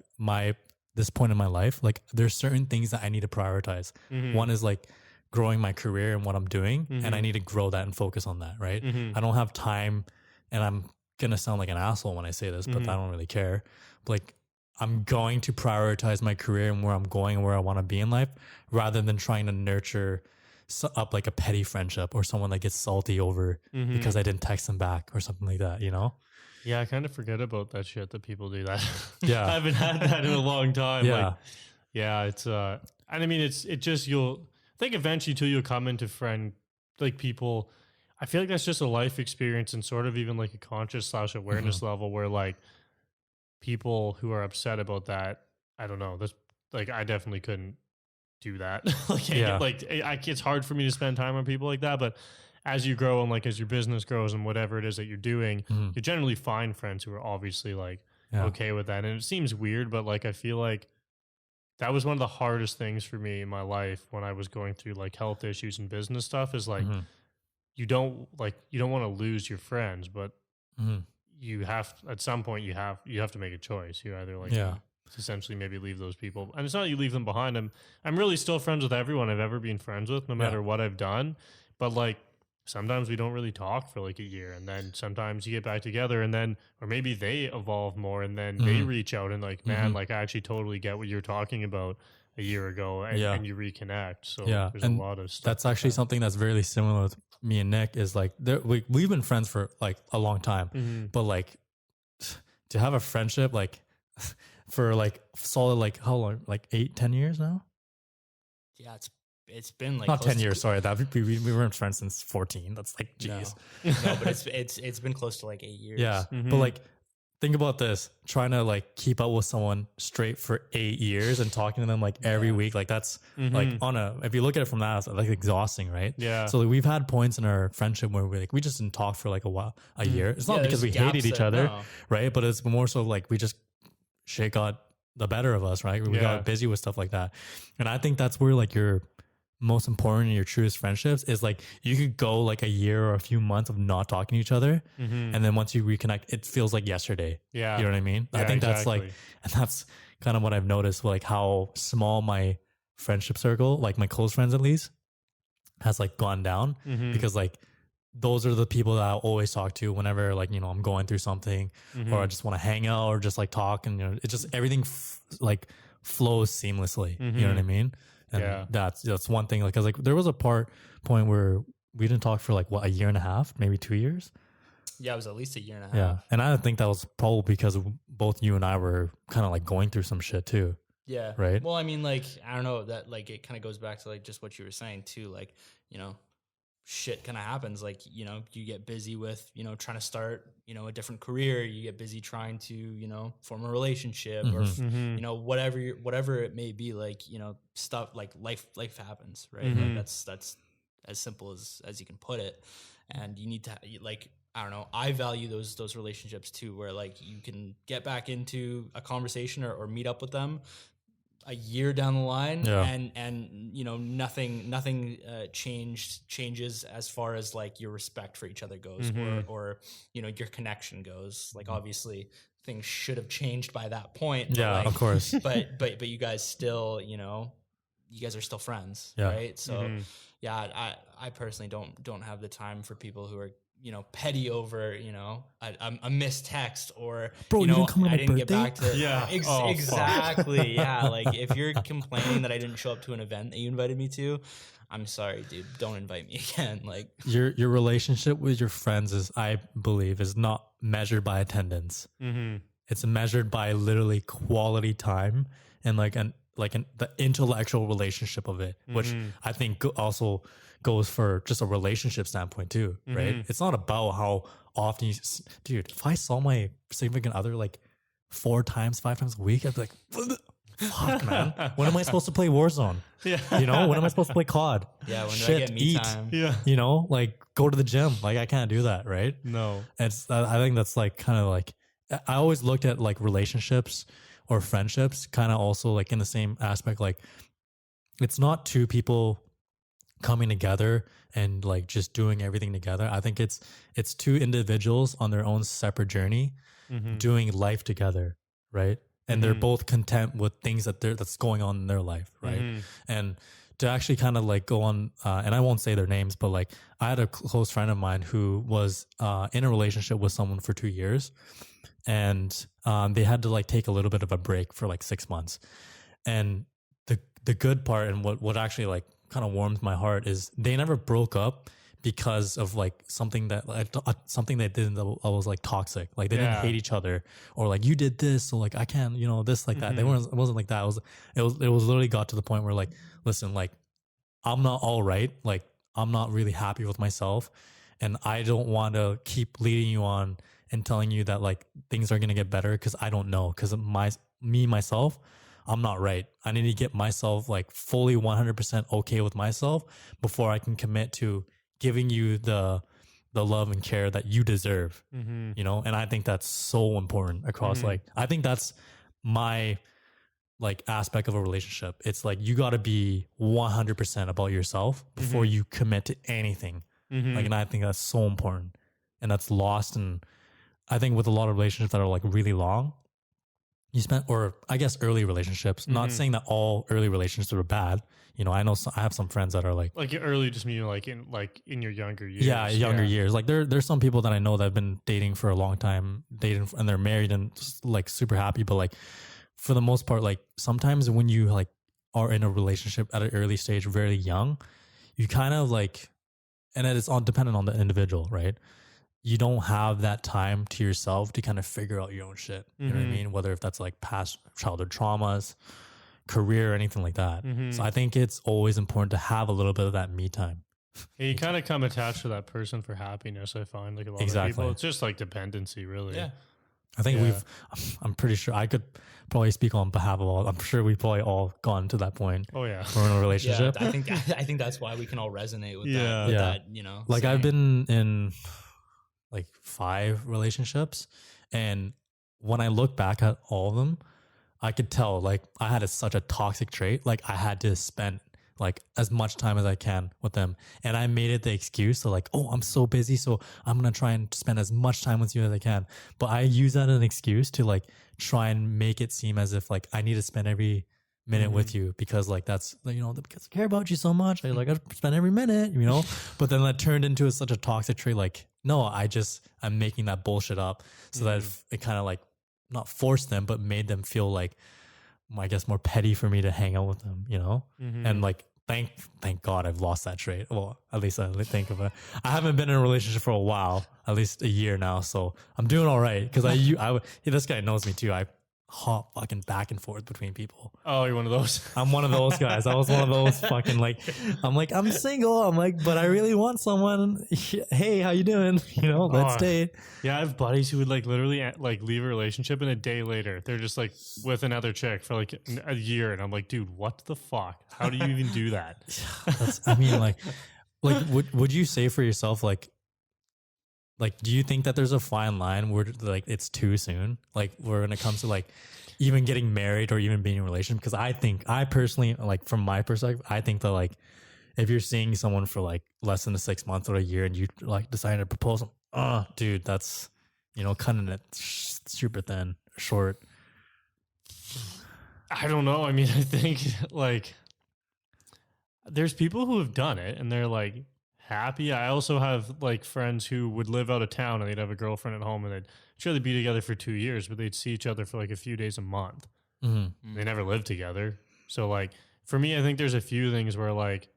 this point in my life, like there's certain things that I need to prioritize. One is like growing my career and what I'm doing. And I need to grow that and focus on that. Right. I don't have time, and I'm going to sound like an asshole when I say this, but I don't really care. Like I'm going to prioritize my career and where I'm going and where I want to be in life rather than trying to nurture up like a petty friendship or someone that gets salty over because I didn't text them back or something like that, you know? Yeah, I kind of forget about that shit that people do that. Yeah. I haven't had that in a long time. Yeah. Like, yeah, it's and I mean it just I think eventually too you'll come into friend like people. I feel like that's just a life experience and sort of even like a conscious / awareness level where like people who are upset about that, I don't know, that's like I definitely couldn't do that. It's hard for me to spend time on people like that, but as you grow and like as your business grows and whatever it is that you're doing, you generally find friends who are obviously like okay with that. And it seems weird, but like I feel like that was one of the hardest things for me in my life when I was going through like health issues and business stuff is like you don't want to lose your friends, but you have at some point you have to make a choice. You either like essentially maybe leave those people, and it's not you leave them behind. I'm really still friends with everyone I've ever been friends with, no matter what I've done. But like sometimes we don't really talk for like a year, and then sometimes you get back together, and then or maybe they evolve more, and then they reach out and like, man, like I actually totally get what you're talking about a year ago, and you reconnect. So there's a lot of stuff. That's actually something that's very similar with me and Nick. Is like we've been friends for like a long time, but like to have a friendship like for like solid like how long, like 8-10 years now. Yeah, it's been like not 10 years. Sorry, that we weren't friends since 14. That's like geez. No, but it's been close to like 8 years. Yeah, but like think about this: trying to like keep up with someone straight for 8 years and talking to them like every week. Like that's like if you look at it from that, it's like exhausting, right? Yeah. So like, we've had points in our friendship where we just didn't talk for like a year. It's not because we hated each other, right? But it's more so like we just shit got the better of us, right? We got busy with stuff like that, and I think that's where like your most important in your truest friendships is like you could go like a year or a few months of not talking to each other, and then once you reconnect, it feels like yesterday. Yeah, you know what I mean? I think that's like, and that's kind of what I've noticed, like how small my friendship circle, like my close friends at least, has like gone down because like those are the people that I always talk to whenever like, you know, I'm going through something or I just want to hang out or just like talk, and you know, it just everything like flows seamlessly. You know what I mean? And that's one thing. Like, cause like there was a point where we didn't talk for like what, a year and a half, maybe 2 years. Yeah, it was at least a year and a half. Yeah, and I think that was probably because both you and I were kind of like going through some shit too. Yeah. Right. Well, I mean, like I don't know, that like it kind of goes back to like just what you were saying too. Like, you know, shit kind of happens. Like, you know, you get busy with, you know, trying to start, you know, a different career. You get busy trying to, you know, form a relationship or, you know, whatever it may be. Like, you know, stuff like life happens, right? Like that's as simple as you can put it. And you need to like, I don't know, I value those relationships too, where like you can get back into a conversation or meet up with them a year down the line, and you know, nothing changes as far as like your respect for each other goes, or you know, your connection goes. Like obviously things should have changed by that point. Yeah, like, of course. But you guys still, you know, you guys are still friends, right? So yeah, I personally don't have the time for people who are petty over, a missed text or, bro, you didn't come to my I didn't birthday? get back to Yeah. exactly. Yeah. Like if you're complaining that I didn't show up to an event that you invited me to, I'm sorry, dude, don't invite me again. Like your relationship with your friends is, I believe, is not measured by attendance. Mm-hmm. It's measured by literally quality time and the intellectual relationship of it, which I think also goes for just a relationship standpoint too, right? It's not about how often dude, if I saw my significant other like 4 times, 5 times a week, I'd be like, fuck, man. When am I supposed to play Warzone? Yeah. When am I supposed to play COD? yeah, when Shit, do I get me eat. time? Yeah. Like go to the gym. Like I can't do that, right? No. I think that's like kind of like, I always looked at like relationships or friendships kind of also like in the same aspect. Like it's not 2 people coming together and like just doing everything together. I think it's 2 individuals on their own separate journey doing life together, right? And they're both content with things that's going on in their life, right? And to actually kind of like go on, and I won't say their names, but like I had a close friend of mine who was in a relationship with someone for 2 years, and they had to like take a little bit of a break for like 6 months. And the good part and what actually like kind of warms my heart is they never broke up because of like something that they did that was like toxic. Like they didn't hate each other or like you did this, so like I can't, this like that. It wasn't like that. It was literally got to the point where like, listen, like I'm not all right. Like I'm not really happy with myself, and I don't want to keep leading you on and telling you that like things are gonna get better because I don't know, because myself, I'm not right. I need to get myself like fully 100% okay with myself before I can commit to giving you the love and care that you deserve, and I think that's so important across like, I think that's my like aspect of a relationship. It's like you got to be 100% about yourself before you commit to anything. Like, and I think that's so important, and that's lost. And I think with a lot of relationships that are like really long, you spent, or I guess early relationships, not saying that all early relationships are bad. I know I have some friends that are like early, just mean like in your younger years. Yeah, younger years. Like there's some people that I know that have been dating for a long time, and they're married and just, like super happy. But like for the most part, like sometimes when you like are in a relationship at an early stage, very young, you kind of like, and it's all dependent on the individual, right? You don't have that time to yourself to kind of figure out your own shit. You know what I mean? Whether if that's like past childhood traumas, career, or anything like that. So I think it's always important to have a little bit of that me time. Yeah, you kind of come attached to that person for happiness. I find like a lot of people, it's just like dependency, really. Yeah. I think I'm pretty sure I could probably speak on behalf of all. I'm sure we've probably all gone to that point. Oh yeah. We're in a relationship. Yeah, I think that's why we can all resonate with that. With that, Like saying. I've been in like 5 relationships, and when I look back at all of them, I could tell like I had such a toxic trait. Like I had to spend like as much time as I can with them, and I made it the excuse to like, oh, I'm so busy, so I'm gonna try and spend as much time with you as I can. But I use that as an excuse to like try and make it seem as if like I need to spend every minute with you, because like that's because I care about you so much. I spend every minute, But then that turned into such a toxic trait. Like, no, I'm making that bullshit up so that it kind of like not forced them, but made them feel like, I guess, more petty for me to hang out with them, And like, thank God I've lost that trait. Well, at least I think of it. I haven't been in a relationship for a while, at least a year now, so I'm doing all right. Because this guy knows me too. I hop fucking back and forth between people. Oh, you're one of those. I'm one of those guys. I was one of those fucking like, I'm single. I'm like, but I really want someone. Hey, how you doing? Let's date. Yeah, I have buddies who would like literally like leave a relationship, and a day later they're just like with another chick for like a year, and I'm like, dude, what the fuck? How do you even do that? Would you say for yourself like, do you think that there's a fine line where like it's too soon? Like where when it comes to like even getting married or even being in a relationship? Because I personally, like from my perspective, I think that like if you're seeing someone for like less than 6 months or a year and you like decide to propose, dude, that's, cutting it super thin, short. I don't know. I think like there's people who have done it and they're like happy. I also have like friends who would live out of town and they'd have a girlfriend at home and they'd be together for 2 years, but they'd see each other for like a few days a month. They never lived together. So like for me, I think there's a few things where like,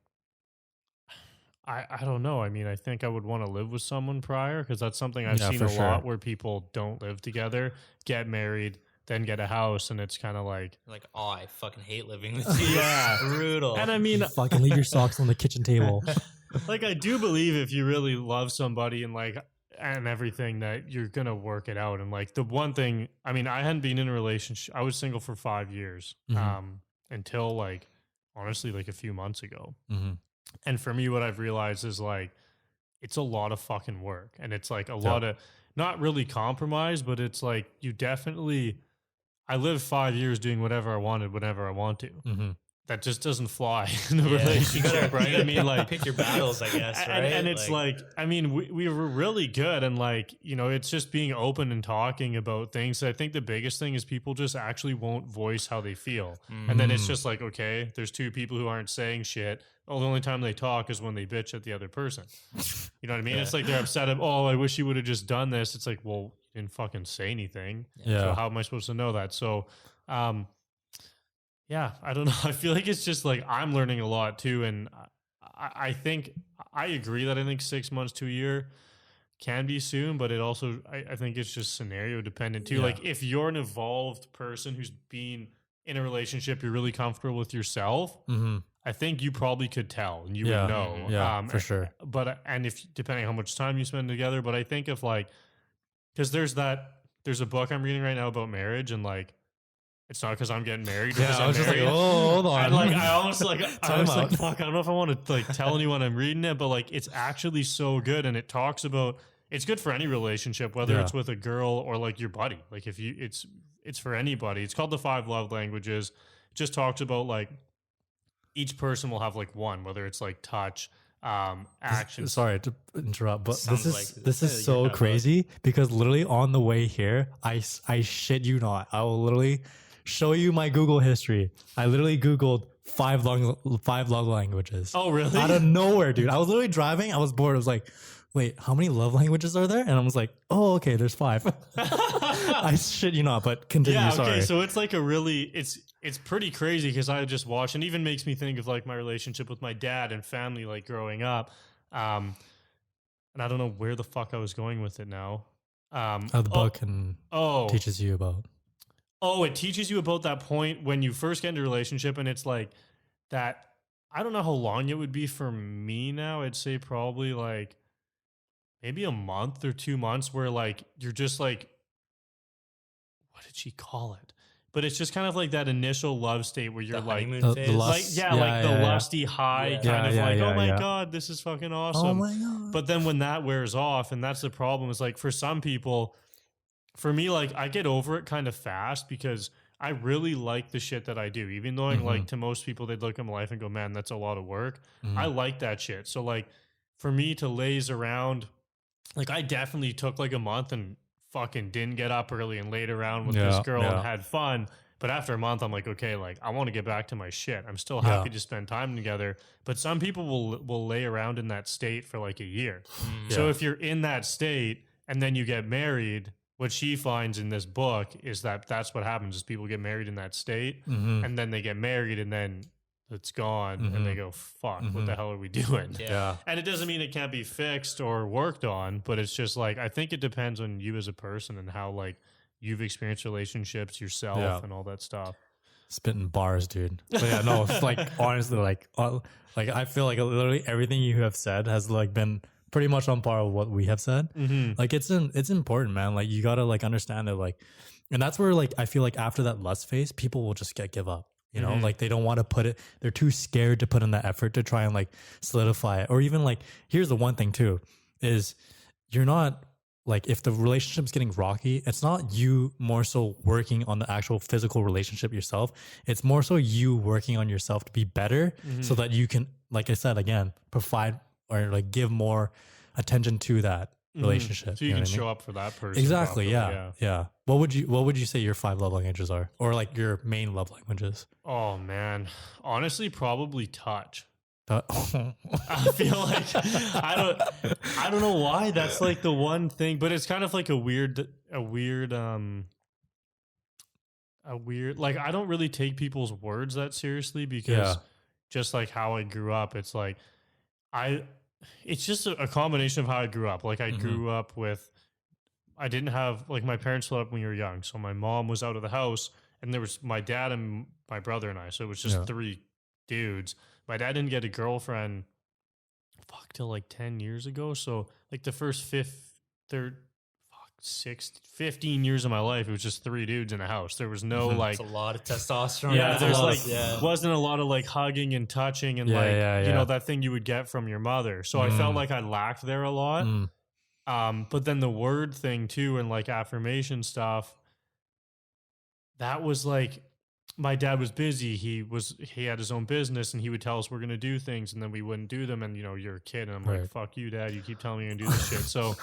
I don't know. I mean, I think I would want to live with someone prior because that's something I've seen a lot where people don't live together, get married, then get a house, and it's kind of like, oh, I fucking hate living with you. Yeah, it's brutal. And I mean, you fucking leave your socks on the kitchen table. Like, I do believe if you really love somebody and like and everything that you're gonna work it out. And like the one thing, I mean, I hadn't been in a relationship. I was single for 5 years until like honestly like a few months ago. And for me, what I've realized is like, it's a lot of fucking work. And it's like a lot of, not really compromise, but it's like, I lived 5 years doing whatever I wanted, whenever I want to. That just doesn't fly in a relationship, right? I mean, like, pick your battles, I guess, right? And it's like, I mean, we were really good. And like, you know, it's just being open and talking about things. I think the biggest thing is people just actually won't voice how they feel. And then it's just like, okay, there's two people who aren't saying shit. Oh, the only time they talk is when they bitch at the other person. You know what I mean? It's like they're upset of, oh, I wish you would have just done this. It's like, well, you didn't fucking say anything. So how am I supposed to know that? So, yeah, I don't know. I feel like it's just like I'm learning a lot too. And I think I agree that I think 6 months to a year can be soon, but it also, I think it's just scenario dependent too. Like if you're an evolved person who's been in a relationship, you're really comfortable with yourself. I think you probably could tell and you would know. Yeah, for sure. But, and if, depending how much time you spend together, but I think if like, cause there's a book I'm reading right now about marriage and like, it's not because I'm getting married. I was just like, oh, hold on. And like, I was like, fuck, I don't know if I want to like tell anyone I'm reading it, but like, it's actually so good. And it talks about, it's good for any relationship, whether it's with a girl or like your buddy. Like if you, it's for anybody. It's called The 5 Love Languages. It just talks about like, each person will have like one, whether it's like touch, action. Sorry to interrupt, but this is so crazy because literally on the way here, I shit you not, I will literally show you my Google history. I literally Googled 5 love languages. Oh, really? Out of nowhere, dude. I was literally driving. I was bored. I was like, wait, how many love languages are there? And I was like, oh, okay, there's 5. I shit you not, but continue. Yeah, okay. Sorry. So it's like a really, it's pretty crazy because I just watch and even makes me think of like my relationship with my dad and family, like growing up. And I don't know where the fuck I was going with it now. How the book teaches you about. Oh, it teaches you about that point when you first get into a relationship and it's like that. I don't know how long it would be for me now. I'd say probably like maybe a month or 2 months where like, you're just like, what did she call it? But it's just kind of like that initial love state where you're like, the lust. Like the lusty high kind of like, oh my yeah. God, this is fucking awesome. Oh my God. But then when that wears off, and that's the problem, is like for some people, for me, like I get over it kind of fast because I really like the shit that I do. Even though like to most people, they'd look at my life and go, man, that's a lot of work. I like that shit. So like for me to laze around, like I definitely took like a month and fucking didn't get up early and laid around with this girl and had fun. But after a month, I'm like, okay, like I want to get back to my shit. I'm still happy to spend time together. But some people will lay around in that state for like a year. So if you're in that state and then you get married, what she finds in this book is that that's what happens is people get married in that state and then they get married and then it's gone and they go, fuck, what the hell are we doing? Yeah. And it doesn't mean it can't be fixed or worked on, but it's just like, I think it depends on you as a person and how like you've experienced relationships yourself and all that stuff. Spitting bars, dude. But yeah, no, it's like honestly, like I feel like literally everything you have said has like been pretty much on par with what we have said. Like it's important, man. Like you gotta like understand it, like, and that's where like I feel like after that lust phase, people will just give up. You know, like they don't want to put it, they're too scared to put in that effort to try and like solidify it. Or even like, here's the one thing too, is you're not like, if the relationship's getting rocky, it's not you more so working on the actual physical relationship yourself. It's more so you working on yourself to be better so that you can, like I said, again, provide or like give more attention to that relationship. So you can show up for that person. Exactly. Yeah. What would you say your 5 love languages are, or like your main love languages? Oh man, honestly, probably touch. I feel like I don't know why that's like the one thing, but it's kind of like a weird like I don't really take people's words that seriously because just like how I grew up, it's like it's just a combination of how I grew up. Like I grew up with, I didn't have, like my parents split up when we were young, so my mom was out of the house and there was my dad and my brother and I, so it was just 3 dudes. My dad didn't get a girlfriend till like 10 years ago. So like the first 15 years of my life, it was just 3 dudes in a house. There was no like it's a lot of testosterone. There's wasn't a lot of like hugging and touching and you know, that thing you would get from your mother. So I felt like I lacked there a lot. But then the word thing too, and like affirmation stuff, that was like, my dad was busy. He had his own business and he would tell us we're going to do things and then we wouldn't do them. And you know, you're a kid and I'm like, fuck you, Dad. You keep telling me you're going to do this shit. So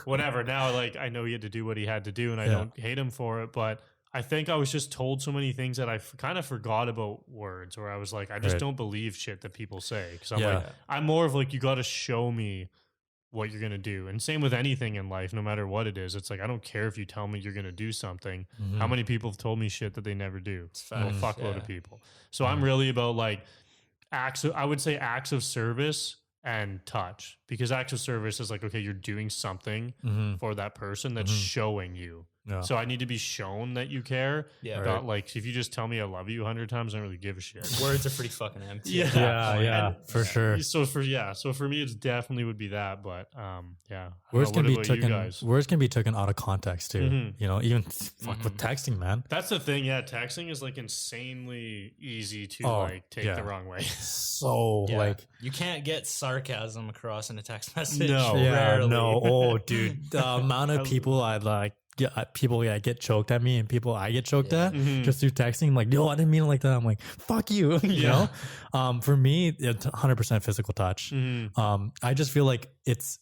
whatever. Now, like, I know he had to do what he had to do and I don't hate him for it, but I think I was just told so many things that I kind of forgot about words, or I was like, I just don't believe shit that people say. Cause I'm like, I'm more of like, you got to show me what you're going to do. And same with anything in life, no matter what it is. It's like, I don't care if you tell me you're going to do something. How many people have told me shit that they never do? A fuckload of people. So I'm really about like I would say acts of service and touch, because acts of service is like, okay, you're doing something for that person that's showing you. So I need to be shown that you care. Not like, if you just tell me I love you 100 times, I don't really give a shit. Words are pretty fucking empty. For sure. So for me, it's definitely would be that. But words can be taken out of context too. You know, even with texting, man. That's the thing. Yeah, texting is like insanely easy to take the wrong way. So like, you can't get sarcasm across in a text message. No, Oh, dude, the amount of people people get choked at me and people I get choked at just through texting. Like, no, I didn't mean it like that. I'm like, fuck you. You know? For me, it's 100% physical touch. I just feel like it's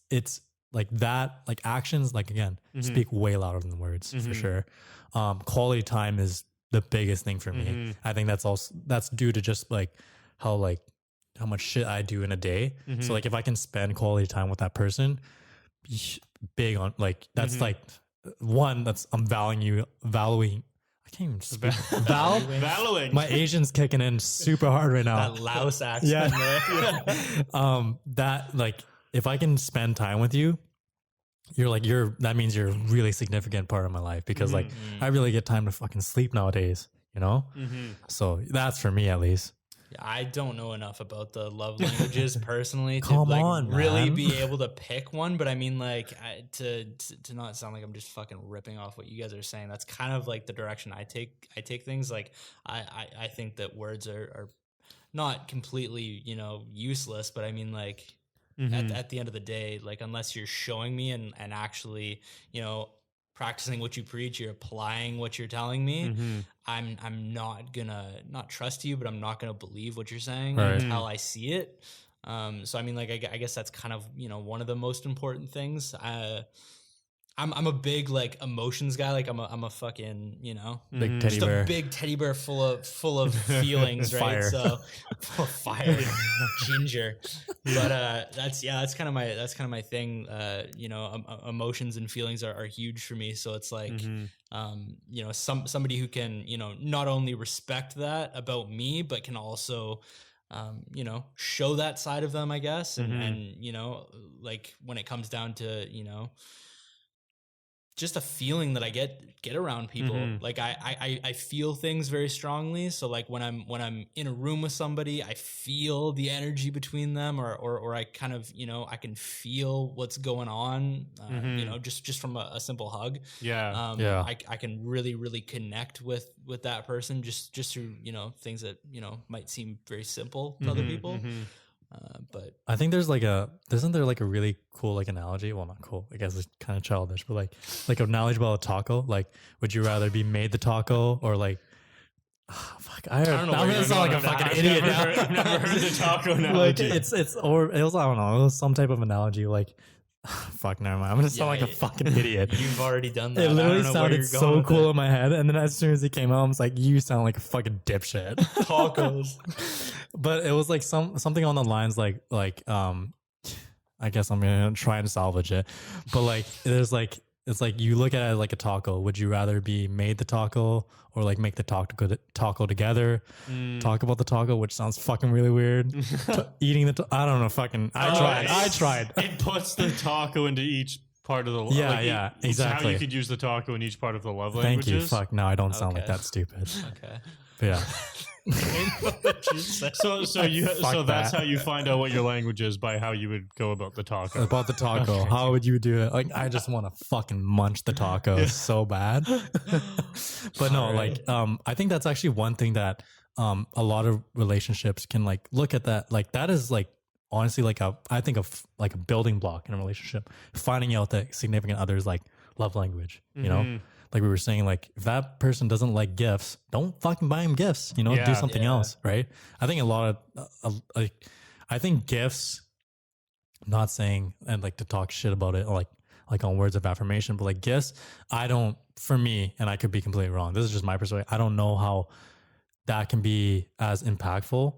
like that, like actions, like again, speak way louder than words for sure. Quality time is the biggest thing for me. I think that's due to just like how much shit I do in a day. So like if I can spend quality time with that person, big on like, that's like, one, that's I'm valuing. I can't even speak. Valuing. My Asian's kicking in super hard right now. That Laos accent. That like, if I can spend time with you, that means you're a really significant part of my life, because like I really get time to fucking sleep nowadays, you know? So that's for me at least. I don't know enough about the love languages personally to really be able to pick one, but I mean, like, to not sound like I'm just fucking ripping off what you guys are saying. That's kind of like the direction I take things. Like, I think that words are not completely, you know, useless, but I mean, like, at the end of the day, like, unless you're showing me and actually, you know, practicing what you preach, you're applying what you're telling me, I'm not gonna not trust you, but I'm not gonna believe what you're saying until I see it. So I mean, like, I guess that's kind of, you know, one of the most important things. I'm a big like emotions guy. Like I'm a fucking, you know, big teddy bear. A big teddy bear full of feelings, right? Fire. So full of fire, ginger. But that's kind of my thing. You know, emotions and feelings are huge for me. So it's like, you know, somebody who can, you know, not only respect that about me, but can also, you know, show that side of them, I guess. And you know, like when it comes down to, you know, just a feeling that I get around people. Like I feel things very strongly. So like when I'm in a room with somebody, I feel the energy between them, or I kind of, you know, I can feel what's going on, you know, just from a simple hug. I can really connect with that person just through, you know, things that, you know, might seem very simple to other people. But I think isn't there like a really cool like analogy? Well, not cool, I guess it's kind of childish, but like an analogy about a taco. Like, would you rather be made the taco or like, I don't know. I'm gonna sound like a fucking idiot now. I've never heard the taco analogy. Like it was I don't know. It was some type of analogy. Like Fuck, never mind. I'm gonna sound like a fucking idiot. You've already done that. It literally sounded so cool in my head, and then as soon as it came out, I was like, "You sound like a fucking dipshit." Tacos. But it was like something on the lines like I guess I'm gonna try and salvage it, but like there's like it's like you look at it like a taco. Would you rather be made the taco or like make the taco together? Talk about the taco, which sounds fucking really weird. Eating the I don't know. Fucking I tried. It puts the taco into each part of the exactly. How you could use the taco in each part of the love Thank languages. you. Fuck no, I don't sound like that stupid. Okay. But yeah. So that's how you find out what your language is, by how you would go about the taco. About the taco. Okay. How would you do it? Like, I just want to fucking munch the taco so bad. But no, like, I think that's actually one thing that a lot of relationships can like look at that. Like, that is like honestly like I think of like a building block in a relationship, finding out that significant other's like love language, you know? Like we were saying, like if that person doesn't like gifts, don't fucking buy him gifts, you know, do something else. Right. I think a lot of, I think gifts, not saying and like to talk shit about it, or like on words of affirmation, but like gifts, for me, and I could be completely wrong, this is just my perspective, I don't know how that can be as impactful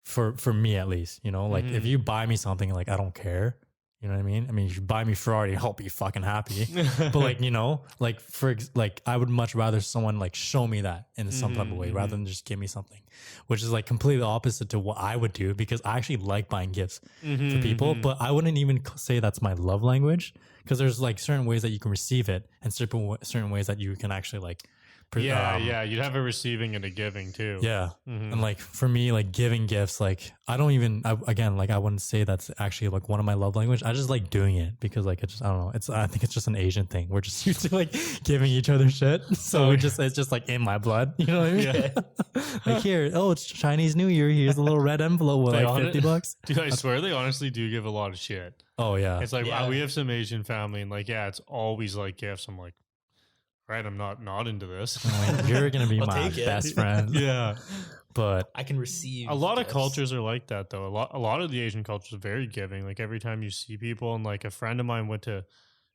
for me at least, you know, like if you buy me something, like I don't care. You know what I mean? I mean, if you buy me Ferrari, I'll be fucking happy. But like, you know, like like I would much rather someone like show me that in some type of way rather than just give me something, which is like completely opposite to what I would do, because I actually like buying gifts for people, but I wouldn't even say that's my love language, because there's like certain ways that you can receive it and certain ways that you can actually like. You'd have a receiving and a giving too. Yeah. And like for me, like giving gifts, like I wouldn't say that's actually like one of my love language. I just like doing it because like I don't know, I think it's just an Asian thing. We're just used to like giving each other shit, so it's just like in my blood, you know what I mean? Yeah. Like here, it's Chinese New Year, here's a little red envelope with like $50. Dude, I swear they honestly do give a lot of shit. Oh yeah. It's like we have some Asian family, and like it's always like gifts. I'm like, right, I'm not into this. Like, you're gonna be my best friend. Yeah, but I can receive. A lot of cultures are like that, though. A lot of the Asian cultures are very giving. Like every time you see people, and like a friend of mine went to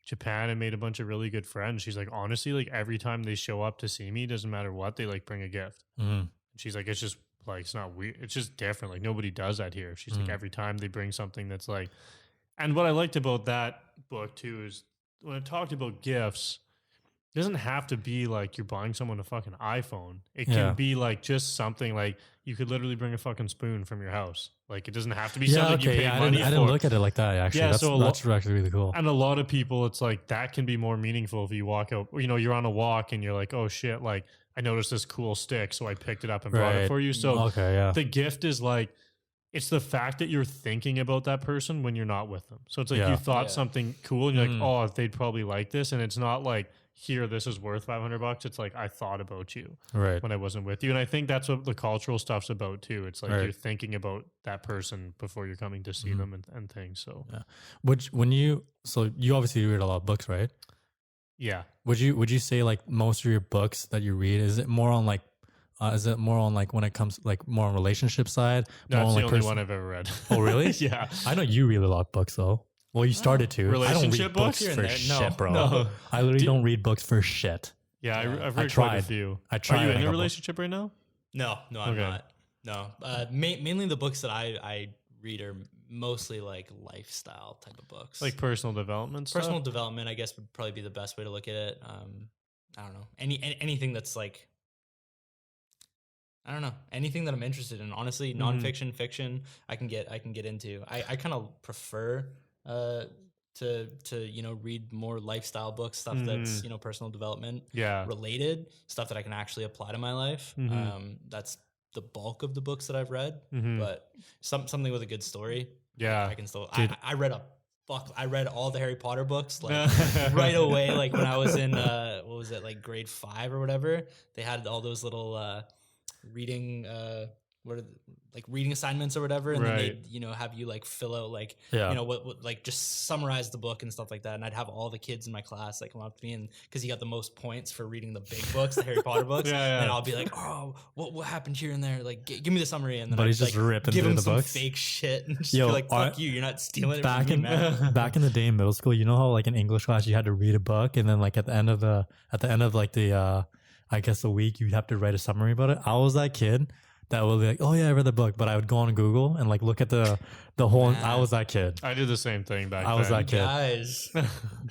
Japan and made a bunch of really good friends. She's like, honestly, like every time they show up to see me, doesn't matter what, they like bring a gift. She's like, it's just like it's not weird. It's just different. Like nobody does that here. She's like, every time they bring something that's like. And what I liked about that book too is when it talked about gifts. It doesn't have to be like you're buying someone a fucking iPhone. It can be like just something like you could literally bring a fucking spoon from your house. Like it doesn't have to be something you pay money for. I didn't look at it like that, actually. That's actually really cool. And a lot of people, it's like that can be more meaningful if you walk out, you know, you're on a walk and you're like, oh shit, like I noticed this cool stick, so I picked it up and brought it for you. So the gift is like, it's the fact that you're thinking about that person when you're not with them. So it's like you thought something cool and you're like, oh, they'd probably like this. And it's not like, here, this is worth $500. It's like I thought about you when I wasn't with you, and I think that's what the cultural stuff's about too. It's like you're thinking about that person before you're coming to see them and things. So you obviously read a lot of books, right? Yeah. Would you say like most of your books that you read, is it more on like when it comes like more on relationship side? No, it's the like only one I've ever read. Oh really? Yeah. I know you read a lot of books though. Well, you started to. Relationship books for shit, bro. No. I literally don't read books for shit. Yeah, I've read quite a few. I tried. Are you in a relationship right now? No, I'm not. No, mainly the books that I read are mostly like lifestyle type of books, like personal development stuff? Personal development, I guess, would probably be the best way to look at it. I don't know, anything that's like, I don't know, anything that I'm interested in. Honestly, nonfiction, fiction, I can get into. I kind of prefer to you know, read more lifestyle books, stuff that's, you know, personal development related, stuff that I can actually apply to my life. That's the bulk of the books that I've read, but something with a good story. Yeah, I can still. I read all the Harry Potter books like right away. Like when I was in what was it, like grade 5 or whatever. They had all those little reading like reading assignments or whatever, and then they'd, you know, have you like fill out like, you know, what like just summarize the book and stuff like that. And I'd have all the kids in my class like come up to me, and because he got the most points for reading the big books, the Harry Potter books, and I'll be like, oh, what happened here and there? Like, give me the summary, and then but I'd he's just like, ripping give through him the some books. fake shit and just be like, fuck you, you're not stealing it back from me, man. Back in the day in middle school, you know how like in English class you had to read a book, and then like at the end of like the I guess the week you'd have to write a summary about it. I was that kid that would be like, oh yeah, I read the book, but I would go on Google and like look at the whole. I was that kid. I did the same thing back then. I was that kid. Guys,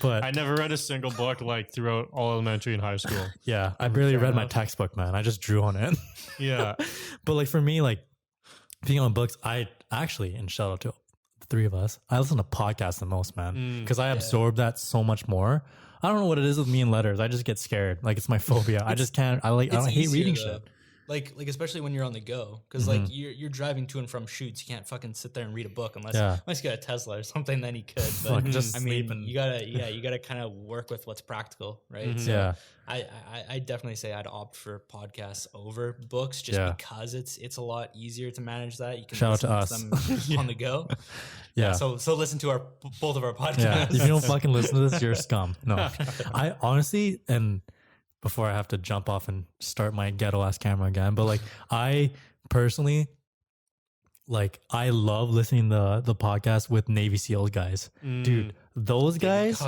but I never read a single book like throughout all elementary and high school. Yeah, I barely read my textbook, man. I just drew on it. Yeah, but like for me, like being on books, I actually, and shout out to the three of us, I listen to podcasts the most, man, because I absorb that so much more. I don't know what it is with me and letters. I just get scared. Like it's my phobia. I just can't. I hate reading shit. Like especially when you're on the go, because like you're driving to and from shoots, you can't fucking sit there and read a book unless you got a Tesla or something. Then you could, but just I mean, you gotta kind of work with what's practical, right? So I definitely say I'd opt for podcasts over books, just because it's a lot easier to manage that. You can shout out to us them on the go. Yeah. So listen to both of our podcasts. Yeah. If you don't fucking listen to this, you're a scum. No, I honestly, and before I have to jump off and start my ghetto ass camera again, but like I personally, like I love listening to the podcast with Navy SEALs guys, dude. Those guys,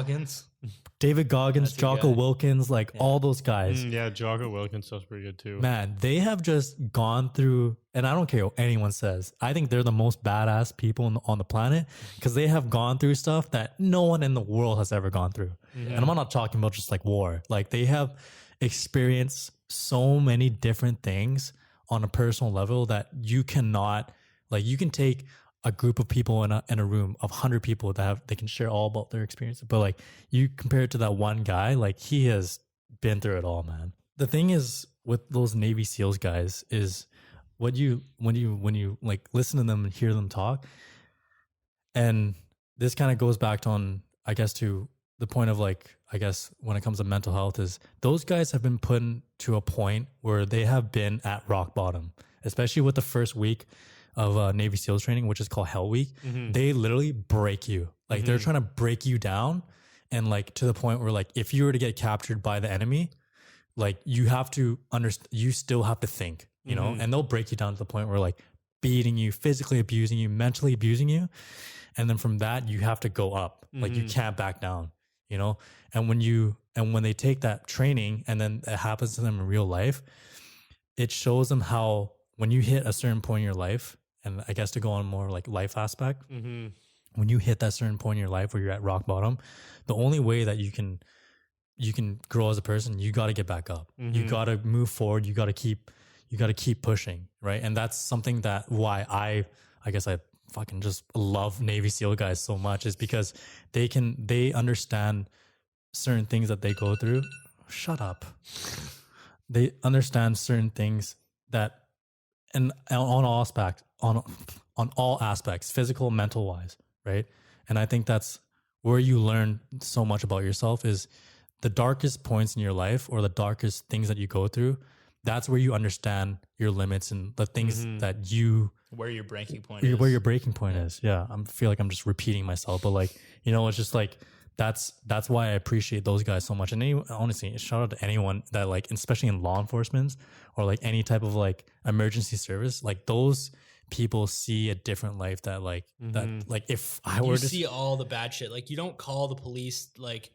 David Goggins, Jocko Wilkins, like all those guys. Yeah, Jocko Wilkins stuff's pretty good too. Man, they have just gone through, and I don't care what anyone says, I think they're the most badass people on the planet because they have gone through stuff that no one in the world has ever gone through. And I'm not talking about just like war. Like they have experienced so many different things on a personal level that you cannot, like you can take a group of people in a room of 100 people that they can share all about their experiences, but like you compare it to that one guy, like he has been through it all, man. The thing is with those Navy SEALs guys is when you like listen to them and hear them talk, and this kind of goes back to I guess to the point of like, I guess when it comes to mental health is those guys have been put to a point where they have been at rock bottom, especially with the first week of Navy SEALs training, which is called Hell Week. They literally break you. Like they're trying to break you down, and like to the point where like if you were to get captured by the enemy, like you have to understand, you still have to think, you know, and they'll break you down to the point where like beating you, physically abusing you, mentally abusing you. And then from that, you have to go up. Like you can't back down, you know? And when they take that training and then it happens to them in real life, it shows them how when you hit a certain point in your life, and I guess to go on more like life aspect, when you hit that certain point in your life where you're at rock bottom, the only way that you can grow as a person, you got to get back up. You got to move forward. You got to keep pushing, right? And that's something that why I guess I fucking just love Navy SEAL guys so much, is because they understand certain things that they go through. Shut up. They understand certain things that, and on all aspects, physical, mental wise, right? And I think that's where you learn so much about yourself, is the darkest points in your life or the darkest things that you go through. That's where you understand your limits and the things that where your breaking point is. Yeah. I feel like I'm just repeating myself, but like, you know, it's just like, that's why I appreciate those guys so much. And honestly, shout out to anyone that like, especially in law enforcement or like any type of like emergency service, like those people see a different life that like, that like if I were to see all the bad shit, like you don't call the police like,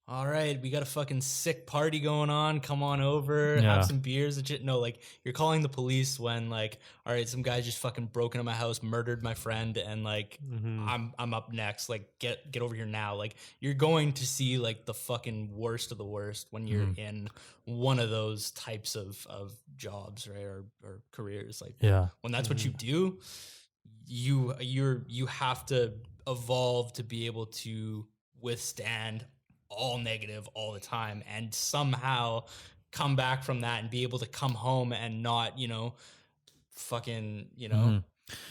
all right, we got a fucking sick party going on. Come on over, have some beers and shit. No, like you're calling the police when like, all right, some guy just fucking broke into my house, murdered my friend, and like I'm up next. Like get over here now. Like you're going to see like the fucking worst of the worst when you're in one of those types of jobs, right, or careers. Like when that's what you do, you have to evolve to be able to withstand all negative all the time and somehow come back from that and be able to come home and not, you know, fucking, you know,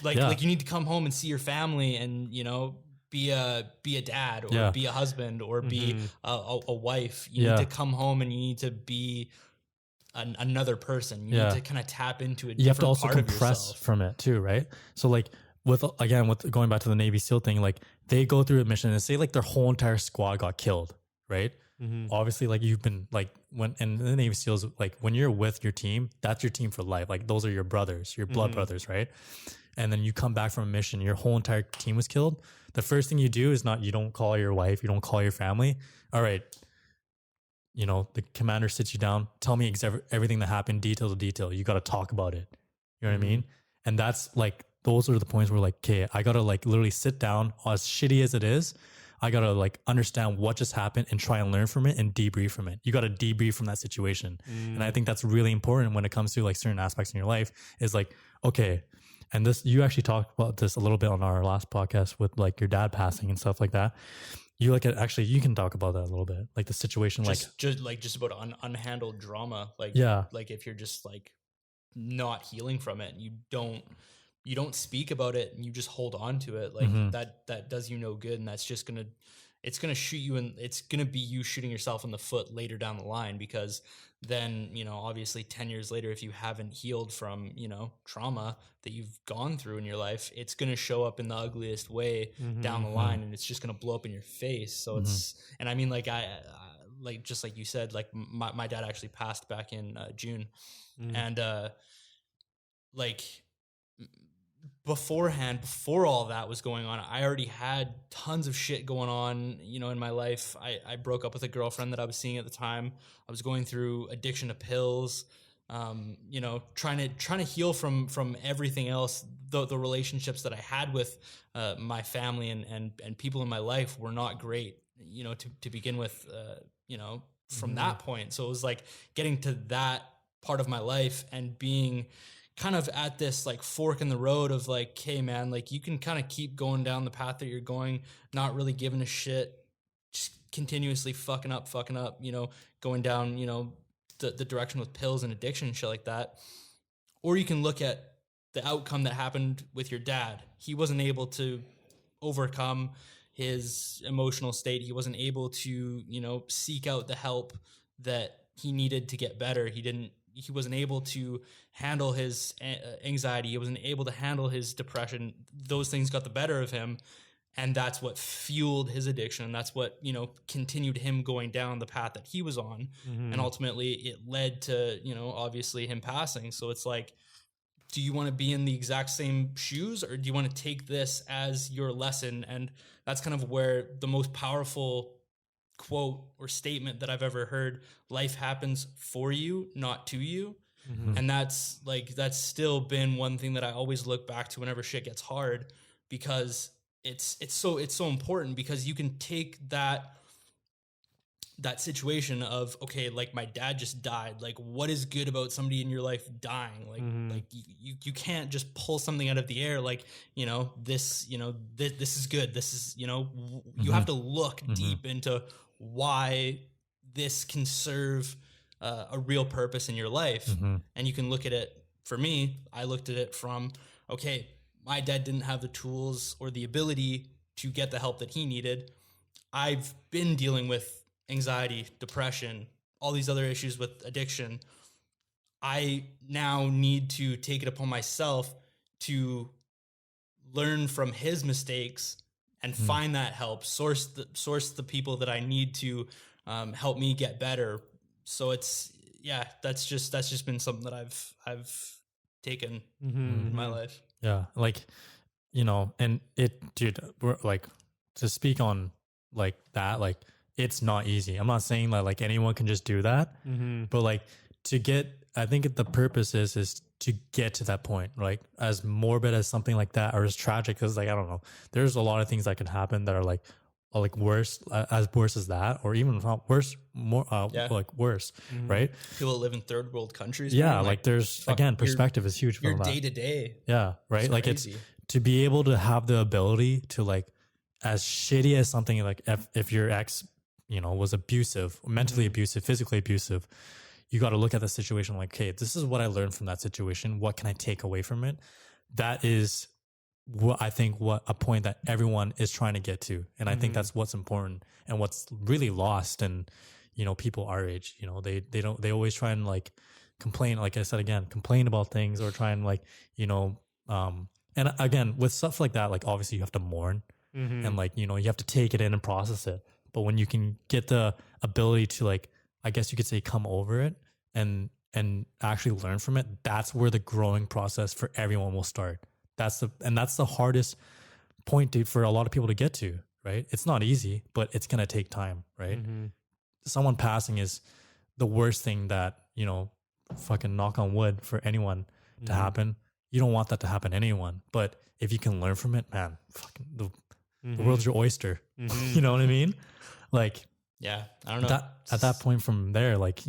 like you need to come home and see your family and, you know, be a dad or be a husband or be a wife. You need to come home and you need to be another person. You need to kind of tap into a different you have to also part compress from it too, right? So like with going back to the Navy SEAL thing, like they go through a mission and say like their whole entire squad got killed, right? Obviously, like you've been like when in the Navy SEALs, like when you're with your team, that's your team for life. Like those are your brothers, your blood brothers, right? And then you come back from a mission, your whole entire team was killed. The first thing you do is you don't call your wife, you don't call your family. All right, you know, the commander sits you down, tell me everything that happened, detail to detail. You got to talk about it. You know what I mean? And that's like, those are the points where like, okay, I got to like literally sit down, as shitty as it is. I got to like understand what just happened and try and learn from it and debrief from it. You got to debrief from that situation. And I think that's really important when it comes to like certain aspects in your life is like, okay, and this, you actually talked about this a little bit on our last podcast with like your dad passing and stuff like that. You look at, actually, you can talk about that a little bit, like the situation, just about unhandled drama. Like, like if you're just like not healing from it, and you don't speak about it and you just hold on to it, like that does you no good. And that's just it's gonna shoot you, and it's gonna be you shooting yourself in the foot later down the line, because then, you know, obviously 10 years later, if you haven't healed from, you know, trauma that you've gone through in your life, it's going to show up in the ugliest way down the line, and it's just going to blow up in your face. So it's, and I mean, like like, just like you said, like my dad actually passed back in June, and like before all that was going on, I already had tons of shit going on, you know, in my life. I broke up with a girlfriend that I was seeing at the time. I was going through addiction to pills, you know, trying to heal from everything else. The relationships that I had with my family and people in my life were not great, you know, to begin with, you know, from that point. So it was like getting to that part of my life and being kind of at this like fork in the road of like, hey man, like you can kind of keep going down the path that you're going, not really giving a shit, just continuously fucking up, you know, going down, you know, the direction with pills and addiction and shit like that. Or you can look at the outcome that happened with your dad. He wasn't able to overcome his emotional state. He wasn't able to, you know, seek out the help that he needed to get better. He wasn't able to handle his anxiety. He wasn't able to handle his depression. Those things got the better of him. And that's what fueled his addiction. That's what, you know, continued him going down the path that he was on. And ultimately it led to, you know, obviously him passing. So it's like, do you want to be in the exact same shoes, or do you want to take this as your lesson? And that's kind of where the most powerful quote or statement that I've ever heard: life happens for you, not to you. And that's still been one thing that I always look back to whenever shit gets hard, because it's so important, because you can take that situation of, okay, like my dad just died. Like, what is good about somebody in your life dying? Like, like you can't just pull something out of the air. Like, you know, this is good. This is, you know, you have to look deep into why this can serve a real purpose in your life. And you can look at it, for me, I looked at it from, okay, my dad didn't have the tools or the ability to get the help that he needed. I've been dealing with anxiety, depression, all these other issues with addiction. I now need to take it upon myself to learn from his mistakes and find that help, source the people that I need to help me get better. So it's, yeah, that's just been something that I've taken in my life. Yeah. Like, you know, and dude, we're like, to speak on like that, like, it's not easy. I'm not saying that like anyone can just do that, but like I think the purpose is to get to that point, like as morbid as something like that, or as tragic, because like, I don't know, there's a lot of things that can happen that are like worse, as worse as that, or even not worse, more like worse, right? People that live in third world countries. Yeah, man, like there's, again, perspective is huge. Your day to day. Yeah, right. It's like crazy. It's to be able to have the ability to, like, as shitty as something, like if your ex, you know, was abusive, mentally abusive, physically abusive, you got to look at the situation like, okay, this is what I learned from that situation. What can I take away from it? That is what I think, what a point that everyone is trying to get to. And I think that's what's important and what's really lost. And, you know, people our age, you know, they always try and like complain, like I said again, complain about things or try and like, you know, and again, with stuff like that, like obviously you have to mourn and like, you know, you have to take it in and process it. But when you can get the ability to like, I guess you could say come over it and actually learn from it, that's where the growing process for everyone will start. That's the hardest point for a lot of people to get to, right? It's not easy, but it's going to take time, right? Someone passing is the worst thing that, you know, fucking knock on wood for anyone to happen. You don't want that to happen to anyone, but if you can learn from it, man, fucking the world's your oyster. You know what I mean? Like, yeah, I don't know. At that point from there, like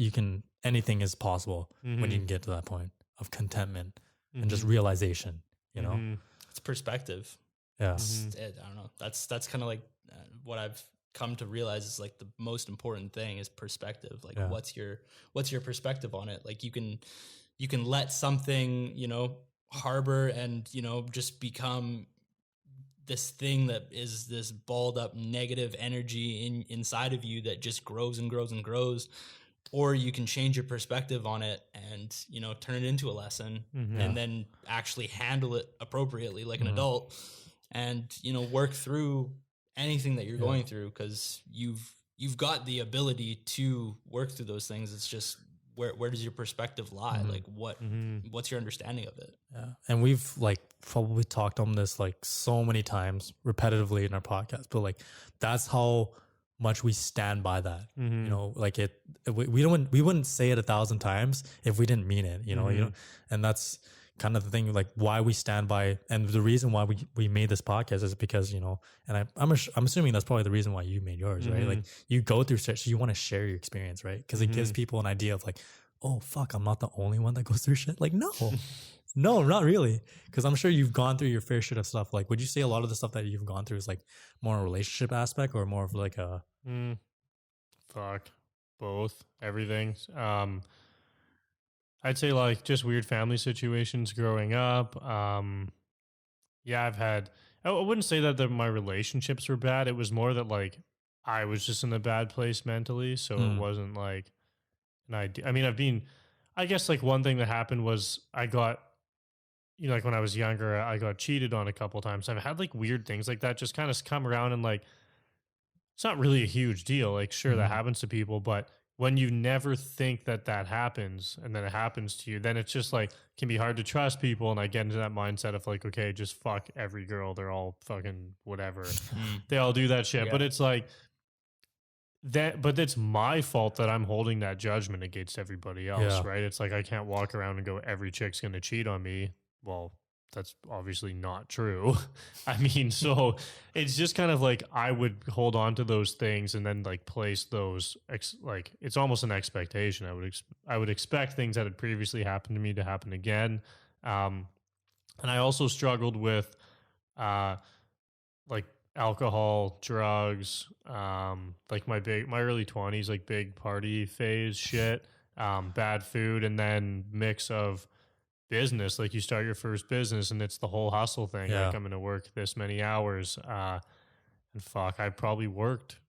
anything is possible when you can get to that point of contentment and just realization, you know? It's perspective. Yeah. I don't know. That's kind of like what I've come to realize is like the most important thing is perspective. Like what's your perspective on it? Like you can let something, you know, harbor and, you know, just become this thing that is this balled up negative energy inside of you that just grows and grows and grows. Or you can change your perspective on it and, you know, turn it into a lesson and then actually handle it appropriately like an adult and, you know, work through anything that you're going through because you've got the ability to work through those things. It's just where does your perspective lie? Like what's your understanding of it? Yeah. And we've like probably talked on this like so many times repetitively in our podcast, but like that's how much we stand by that. You know, like we wouldn't say it 1,000 times if we didn't mean it, you know, and that's kind of the thing, like why we stand by. And the reason why we made this podcast is because, you know, and I'm assuming that's probably the reason why you made yours, right? Like you go through shit, so you want to share your experience, right? Because it gives people an idea of like, oh fuck, I'm not the only one that goes through shit. Like, no, no, not really. Because I'm sure you've gone through your fair share of stuff. Like, would you say a lot of the stuff that you've gone through is like more a relationship aspect or more of like a both, everything. I'd say like just weird family situations growing up. Yeah, I wouldn't say that my relationships were bad. It was more that like I was just in a bad place mentally. So it wasn't like an idea. I mean, I guess like one thing that happened was I got, you know, like when I was younger, I got cheated on a couple times. I've had like weird things like that just kind of come around and like, it's not really a huge deal. Like, sure, that happens to people, but when you never think that happens and then it happens to you, then it's just like, can be hard to trust people. And I get into that mindset of like, okay, just fuck every girl. They're all fucking whatever. They all do that shit. Yeah. But it's like but it's my fault that I'm holding that judgment against everybody else, right? It's like, I can't walk around and go, every chick's going to cheat on me. Well, that's obviously not true. I mean, so it's just kind of like I would hold on to those things and then like place those like it's almost an expectation. I would expect things that had previously happened to me to happen again. And I also struggled with like alcohol, drugs, like my early 20s, like big party phase shit, bad food, and then mix of business. Like you start your first business and it's the whole hustle thing. Like I'm going to work this many hours. And fuck, I probably worked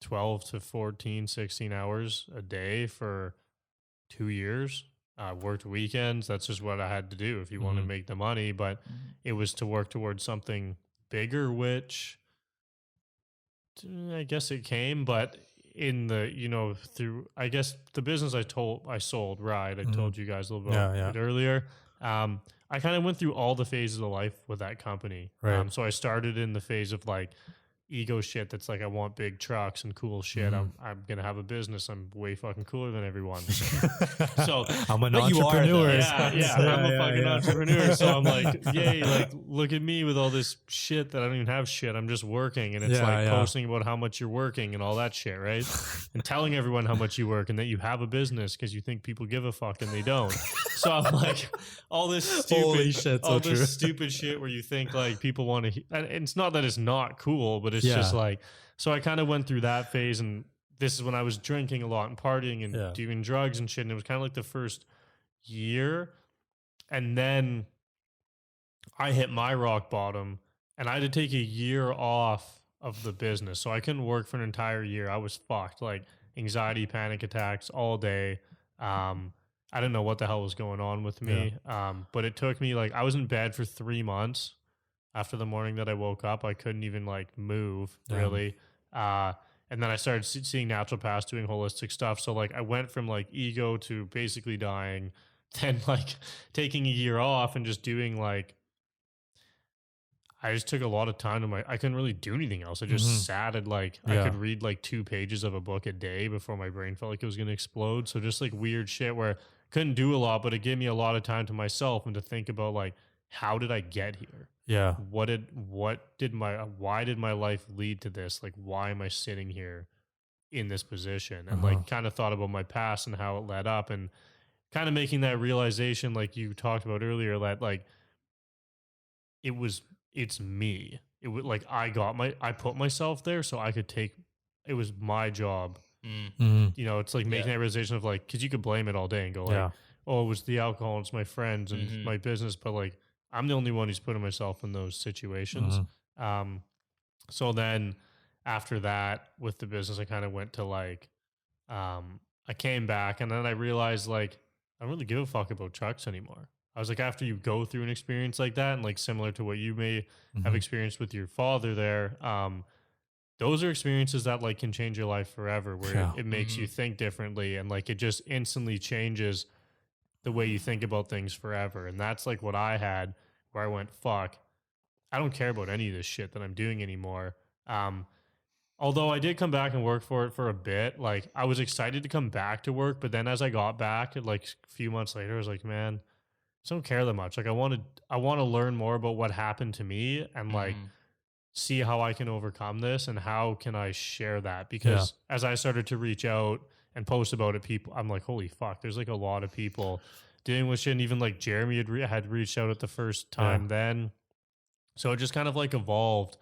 12 to 14, 16 hours a day for 2 years. Worked weekends. That's just what I had to do if you want to make the money. But it was to work towards something bigger, which I guess it came, but in the, you know, through, I guess the business I sold, right? I told you guys a little bit about it earlier. I kind of went through all the phases of life with that company. Right. So I started in the phase of like ego shit. That's like, I want big trucks and cool shit. I'm going to have a business. I'm way fucking cooler than everyone. So I'm an entrepreneur. Yeah, I'm a fucking entrepreneur. So I'm like, yay, like look at me with all this shit that I don't even have shit. I'm just working. And it's posting about how much you're working and all that shit, right? And telling everyone how much you work and that you have a business because you think people give a fuck and they don't. So I'm like, all this stupid shit where you think like people want to, and it's not that it's not cool, but it's just like, so I kind of went through that phase, and this is when I was drinking a lot and partying and doing drugs and shit. And it was kind of like the first year. And then I hit my rock bottom and I had to take a year off of the business. So I couldn't work for an entire year. I was fucked, like anxiety, panic attacks all day. I I didn't know what the hell was going on with me. But it took me I was in bed for 3 months after the morning that I woke up. I couldn't even move really. And then I started seeing naturopaths doing holistic stuff. So I went from ego to basically dying, then taking a year off and just doing I just took a lot of time to I couldn't really do anything else. I just sat at I could read 2 pages of a book a day before my brain felt like it was going to explode. So just weird shit where I couldn't do a lot, but it gave me a lot of time to myself and to think about how did I get here? Yeah. Why did my life lead to this? Why am I sitting here in this position? And kind of thought about my past and how it led up, and kind of making that realization you talked about earlier, that it's me. It was I put myself there so I could it was my job. It's making that realization of cause you could blame it all day and go oh, it was the alcohol, it's my friends and my business. But I'm the only one who's putting myself in those situations. So then after that with the business, I kind of went to I came back and then I realized I don't really give a fuck about trucks anymore. I was after you go through an experience like that, and similar to what you may have experienced with your father there, those are experiences that can change your life forever, where it makes you think differently, and it just instantly changes the way you think about things forever. And that's what I had, where I went, fuck, I don't care about any of this shit that I'm doing anymore. Although I did come back and work for it for a bit, I was excited to come back to work, but then as I got back, a few months later, I was man, I don't care that much. I want to learn more about what happened to me and see how I can overcome this and how can I share that. Because as I started to reach out and post about it, I'm holy fuck, there's a lot of people dealing with shit. And even Jeremy had reached out at the first time then. So it just kind of evolved.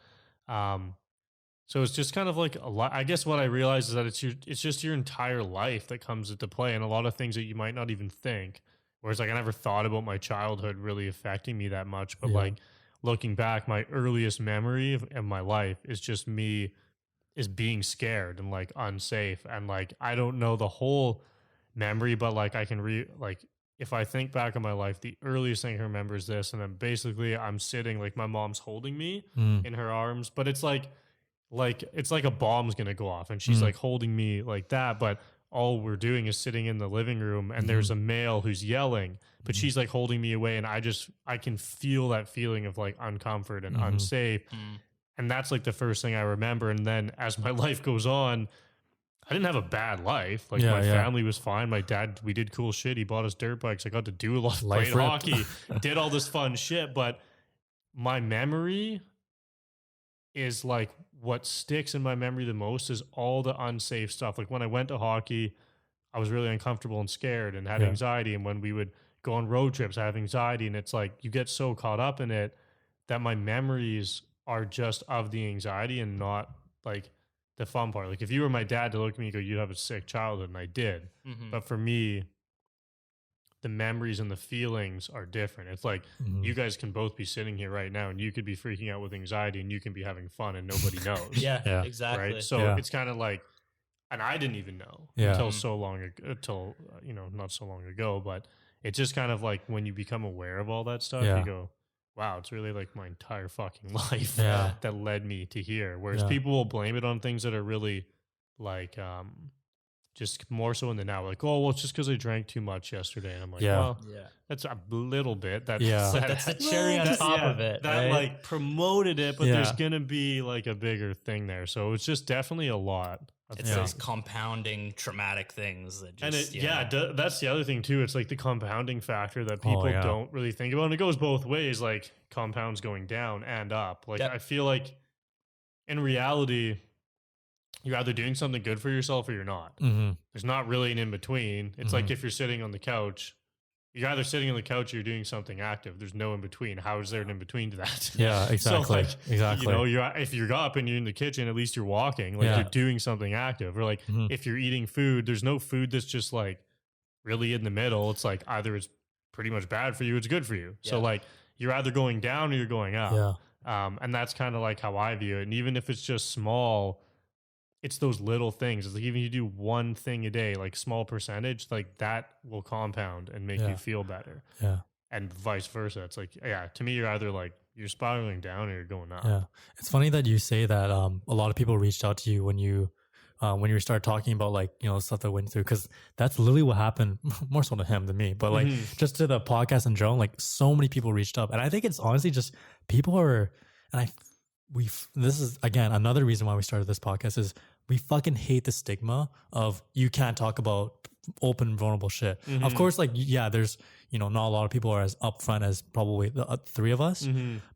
So it's just kind of a lot. I guess what I realized is that it's just your entire life that comes into play, and a lot of things that you might not even think. Whereas I never thought about my childhood really affecting me that much. But looking back, my earliest memory of my life is just me is being scared and unsafe. And I don't know the whole memory, but I can if I think back on my life, the earliest thing I remember is this. And then basically I'm sitting, my mom's holding me in her arms, but it's it's a bomb's going to go off and she's holding me like that. But all we're doing is sitting in the living room and there's a male who's yelling, but she's holding me away. And I can feel that feeling of uncomfort and unsafe. And that's the first thing I remember. And then as my life goes on, I didn't have a bad life. My family was fine. My dad, we did cool shit. He bought us dirt bikes. I got to do a lot of playing hockey, did all this fun shit. But my memory is what sticks in my memory the most is all the unsafe stuff. When I went to hockey, I was really uncomfortable and scared and had anxiety. And when we would go on road trips, I have anxiety. And it's you get so caught up in it that my memories are just of the anxiety and not the fun part. If you were my dad to look at me and go, you have a sick childhood, and I did. But for me, the memories and the feelings are different. It's you guys can both be sitting here right now and you could be freaking out with anxiety and you can be having fun and nobody knows. Exactly. Right. So it's kind of and I didn't even know until so long ago, not so long ago, but it's just kind of when you become aware of all that stuff, you go, wow, it's really my entire fucking life that led me to here. Whereas people will blame it on things that are really just more so in the now, oh, well, it's just because I drank too much yesterday. And I'm well, that's a little bit. That's a cherry on top of it. That promoted it, but there's going to be a bigger thing there. So it's just definitely a lot. It's those compounding traumatic things that just, and that's the other thing too. It's the compounding factor that people don't really think about. And it goes both ways, compounds going down and up. I feel in reality, you're either doing something good for yourself or you're not. There's not really an in-between. It's if you're sitting on the couch, you're either sitting on the couch or you're doing something active. There's no in-between. How is there an in-between to that? Yeah, exactly. So exactly. If you're up and you're in the kitchen, at least you're walking. You're doing something active. Or if you're eating food, there's no food that's just really in the middle. It's either it's pretty much bad for you, it's good for you. Yeah. So you're either going down or you're going up. And that's kind of how I view it. And even if it's just small, it's those little things. It's like even you do one thing a day, like small percentage, like that will compound and make you feel better. Yeah. And vice versa. It's like, to me, you're either like you're spiraling down or you're going up. Yeah. It's funny that you say that a lot of people reached out to you when you start talking about like, you know, stuff that went through, because that's literally what happened more so to him than me, but like just to the podcast in general, like so many people reached up. And I think it's honestly just people are, and this is again, another reason why we started this podcast is we fucking hate the stigma of you can't talk about open, vulnerable shit. Of course, like, yeah, there's, you know, not a lot of people are as upfront as probably the three of us,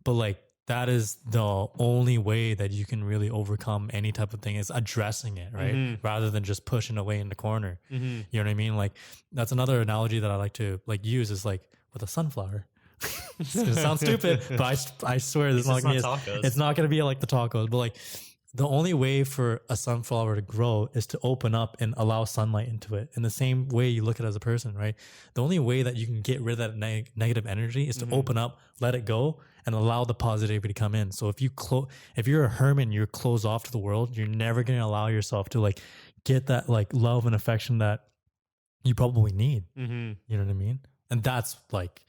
but like, that is the only way that you can really overcome any type of thing is addressing it, right? Rather than just pushing away in the corner. You know what I mean? Like, that's another analogy that I like to like use is like with a sunflower. It sounds stupid, but I swear this is not gonna be it's not going to be like the tacos, but like the only way for a sunflower to grow is to open up and allow sunlight into it. In the same way you look at it as a person, right? The only way that you can get rid of that negative energy is to open up, let it go, and allow the positivity to come in. So if you're a hermit, you're closed off to the world, you're never going to allow yourself to like get that like love and affection that you probably need. You know what I mean? And that's like,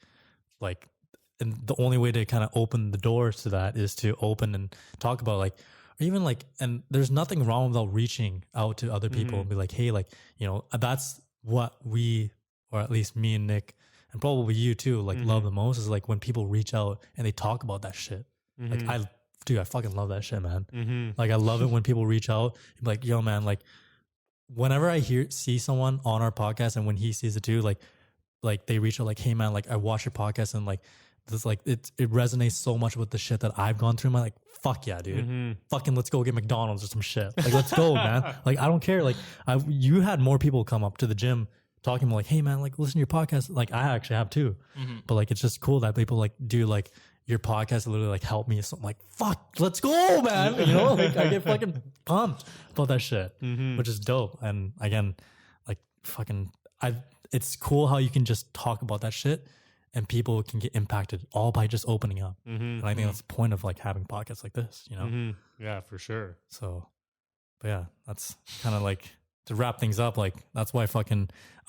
and the only way to kind of open the doors to that is to open and talk about like, or even like, and there's nothing wrong without reaching out to other people and be like, hey, like, you know, that's what we, or at least me and Nick, and probably you too, like love the most is like when people reach out and they talk about that shit. Like I fucking love that shit, man. Like I love it when people reach out and be like, yo, man, like whenever I see someone on our podcast and when he sees it too, like they reach out like, hey man, like I watch your podcast and like this, like it resonates so much with the shit that I've gone through. I'm like, fuck yeah, dude. Fucking let's go get McDonald's or some shit. Like, let's go, man. Like, I don't care. Like you had more people come up to the gym talking about like, hey man, like listen to your podcast. Like I actually have too. But like, it's just cool that people like do like your podcast literally like help me. So I'm like, fuck, let's go, man. You know, like I get fucking pumped about that shit, which is dope. And again, like fucking, it's cool how you can just talk about that shit and people can get impacted all by just opening up. And I think that's the point of like having podcasts like this, you know? Yeah, for sure. So, but yeah, that's kind of like to wrap things up. Like that's why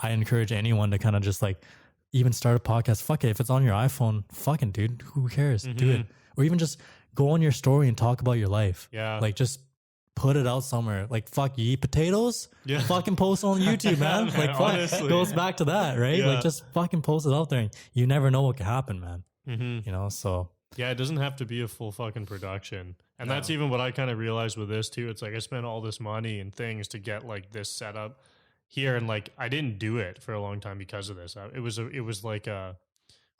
I encourage anyone to kind of just like even start a podcast. Fuck it. If it's on your iPhone, fucking dude, who cares? Do it. Or even just go on your story and talk about your life. Yeah. Like just put it out somewhere. Like, fuck, you eat potatoes? Yeah. Fucking post on YouTube, man. Like, fuck, it goes back to that, right? Yeah. Like, just fucking post it out there. You never know what can happen, man. You know, so. Yeah, it doesn't have to be a full fucking production. And that's even what I kind of realized with this, too. It's like I spent all this money and things to get, like, this set up here. And, like, I didn't do it for a long time because of this. It was like a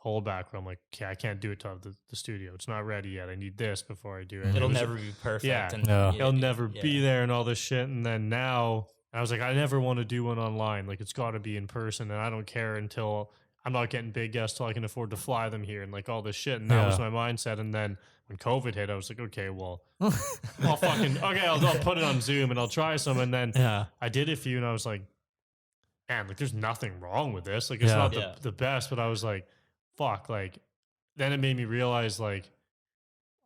holdback where I'm like, okay, I can't do it till the studio. It's not ready yet. I need this before I do it. It'll never be perfect. Yeah. And it'll never be there and all this shit. And then now I was like, I never want to do one online. Like, it's got to be in person. And I don't care until I'm not getting big guests till I can afford to fly them here and like all this shit. And that was my mindset. And then when COVID hit, I was like, okay, well, I'll put it on Zoom and I'll try some. And then I did a few and I was like, man, like there's nothing wrong with this. Like, it's not the best, but I was like, fuck, like, then it made me realize, like,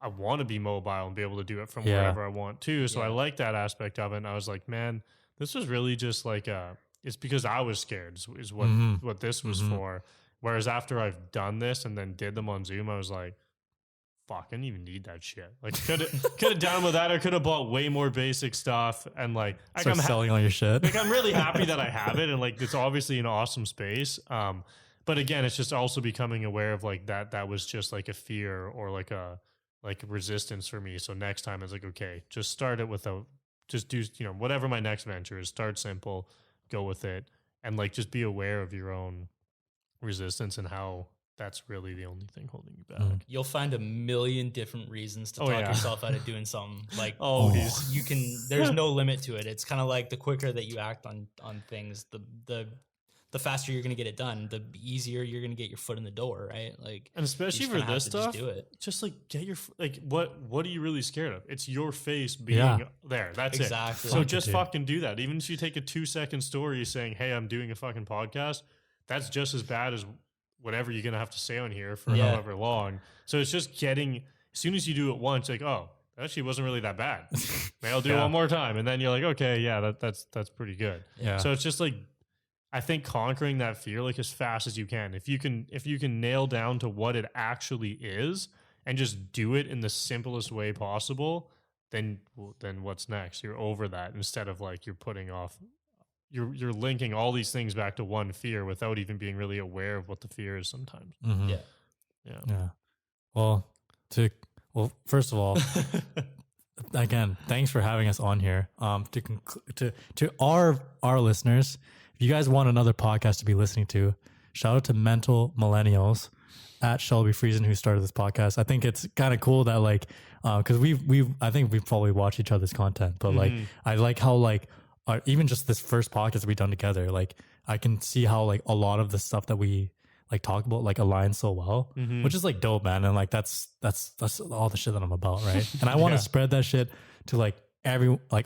I want to be mobile and be able to do it from wherever I want to. So I like that aspect of it. And I was like, man, this was really just like it's because I was scared is what this was for. Whereas after I've done this and then did them on Zoom, I was like, fuck, I didn't even need that shit. Like, could have done with that. I could have bought way more basic stuff and like I'm selling all your shit. Like, I'm really happy that I have it. And like, it's obviously an awesome space. But again, it's just also becoming aware of like that was just like a fear or like a resistance for me. So next time it's like, okay, just start it just do, you know, whatever my next venture is, start simple, go with it. And like, just be aware of your own resistance and how that's really the only thing holding you back. You'll find a million different reasons to talk yourself out of doing something. Like, you can, there's no limit to it. It's kind of like the quicker that you act on things, the faster you're going to get it done, the easier you're going to get your foot in the door, right? Like, and especially for this stuff, just do it. Just like get your, like, what are you really scared of? It's your face being there. That's exactly. So just fucking do that. Even if you take a 2-second story saying, hey, I'm doing a fucking podcast, that's just as bad as whatever you're going to have to say on here for however long. So it's just getting, as soon as you do it once, like, oh, actually wasn't really that bad. Maybe I'll do it one more time. And then you're like, okay, yeah, that's pretty good. Yeah. So it's just like, I think conquering that fear like as fast as you can. If you can nail down to what it actually is and just do it in the simplest way possible, then what's next? You're over that, instead of like you're putting off, you're linking all these things back to one fear without even being really aware of what the fear is sometimes. Mm-hmm. Yeah. Well, first of all, again, thanks for having us on here. To our listeners, if you guys want another podcast to be listening to, shout out to Mental Millennials at Shelby Friesen, who started this podcast. I think it's kind of cool that like, because I think we've probably watched each other's content, but like I like how like even just this first podcast we've done together, like I can see how like a lot of the stuff that we like talk about like aligns so well, which is like dope, man. And like that's all the shit that I'm about, right? And I want to spread that shit to like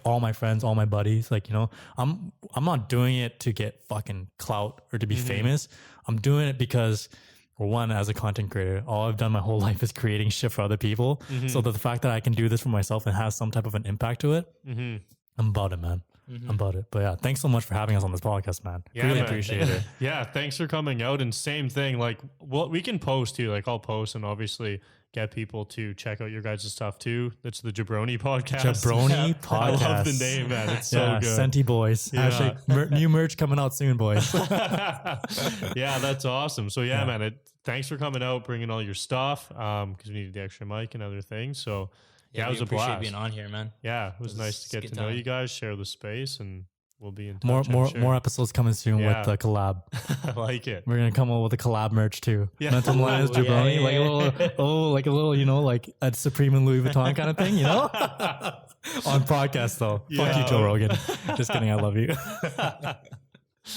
all my friends, all my buddies. Like, you know, I'm not doing it to get fucking clout or to be famous. I'm doing it because, for one, as a content creator, all I've done my whole life is creating shit for other people. So that the fact that I can do this for myself and has some type of an impact to it, I'm about it, man. I'm about it. But yeah, thanks so much for having us on this podcast, man. Yeah, really man. appreciate it. Yeah, thanks for coming out. And same thing, like we can post too. Like I'll post and obviously get people to check out your guys' stuff too. That's the Jabroni podcast. Jabroni podcast. I love the name, man. It's so good. Senti boys. Yeah. Hashtag new merch coming out soon, boys. Yeah, that's awesome. So yeah, man, thanks for coming out, bringing all your stuff, because we needed the extra mic and other things. So yeah, it was a blast. Appreciate being on here, man. Yeah, it was nice to get to know you guys, share the space, and we'll be in touch. More episodes coming soon with the collab. I like it. We're gonna come up with a collab merch too. Yeah. Mental Millennials Jabroni, like a little, you know, like a Supreme and Louis Vuitton kind of thing, you know. On podcast though. Fuck you, Joe Rogan. Just kidding. I love you.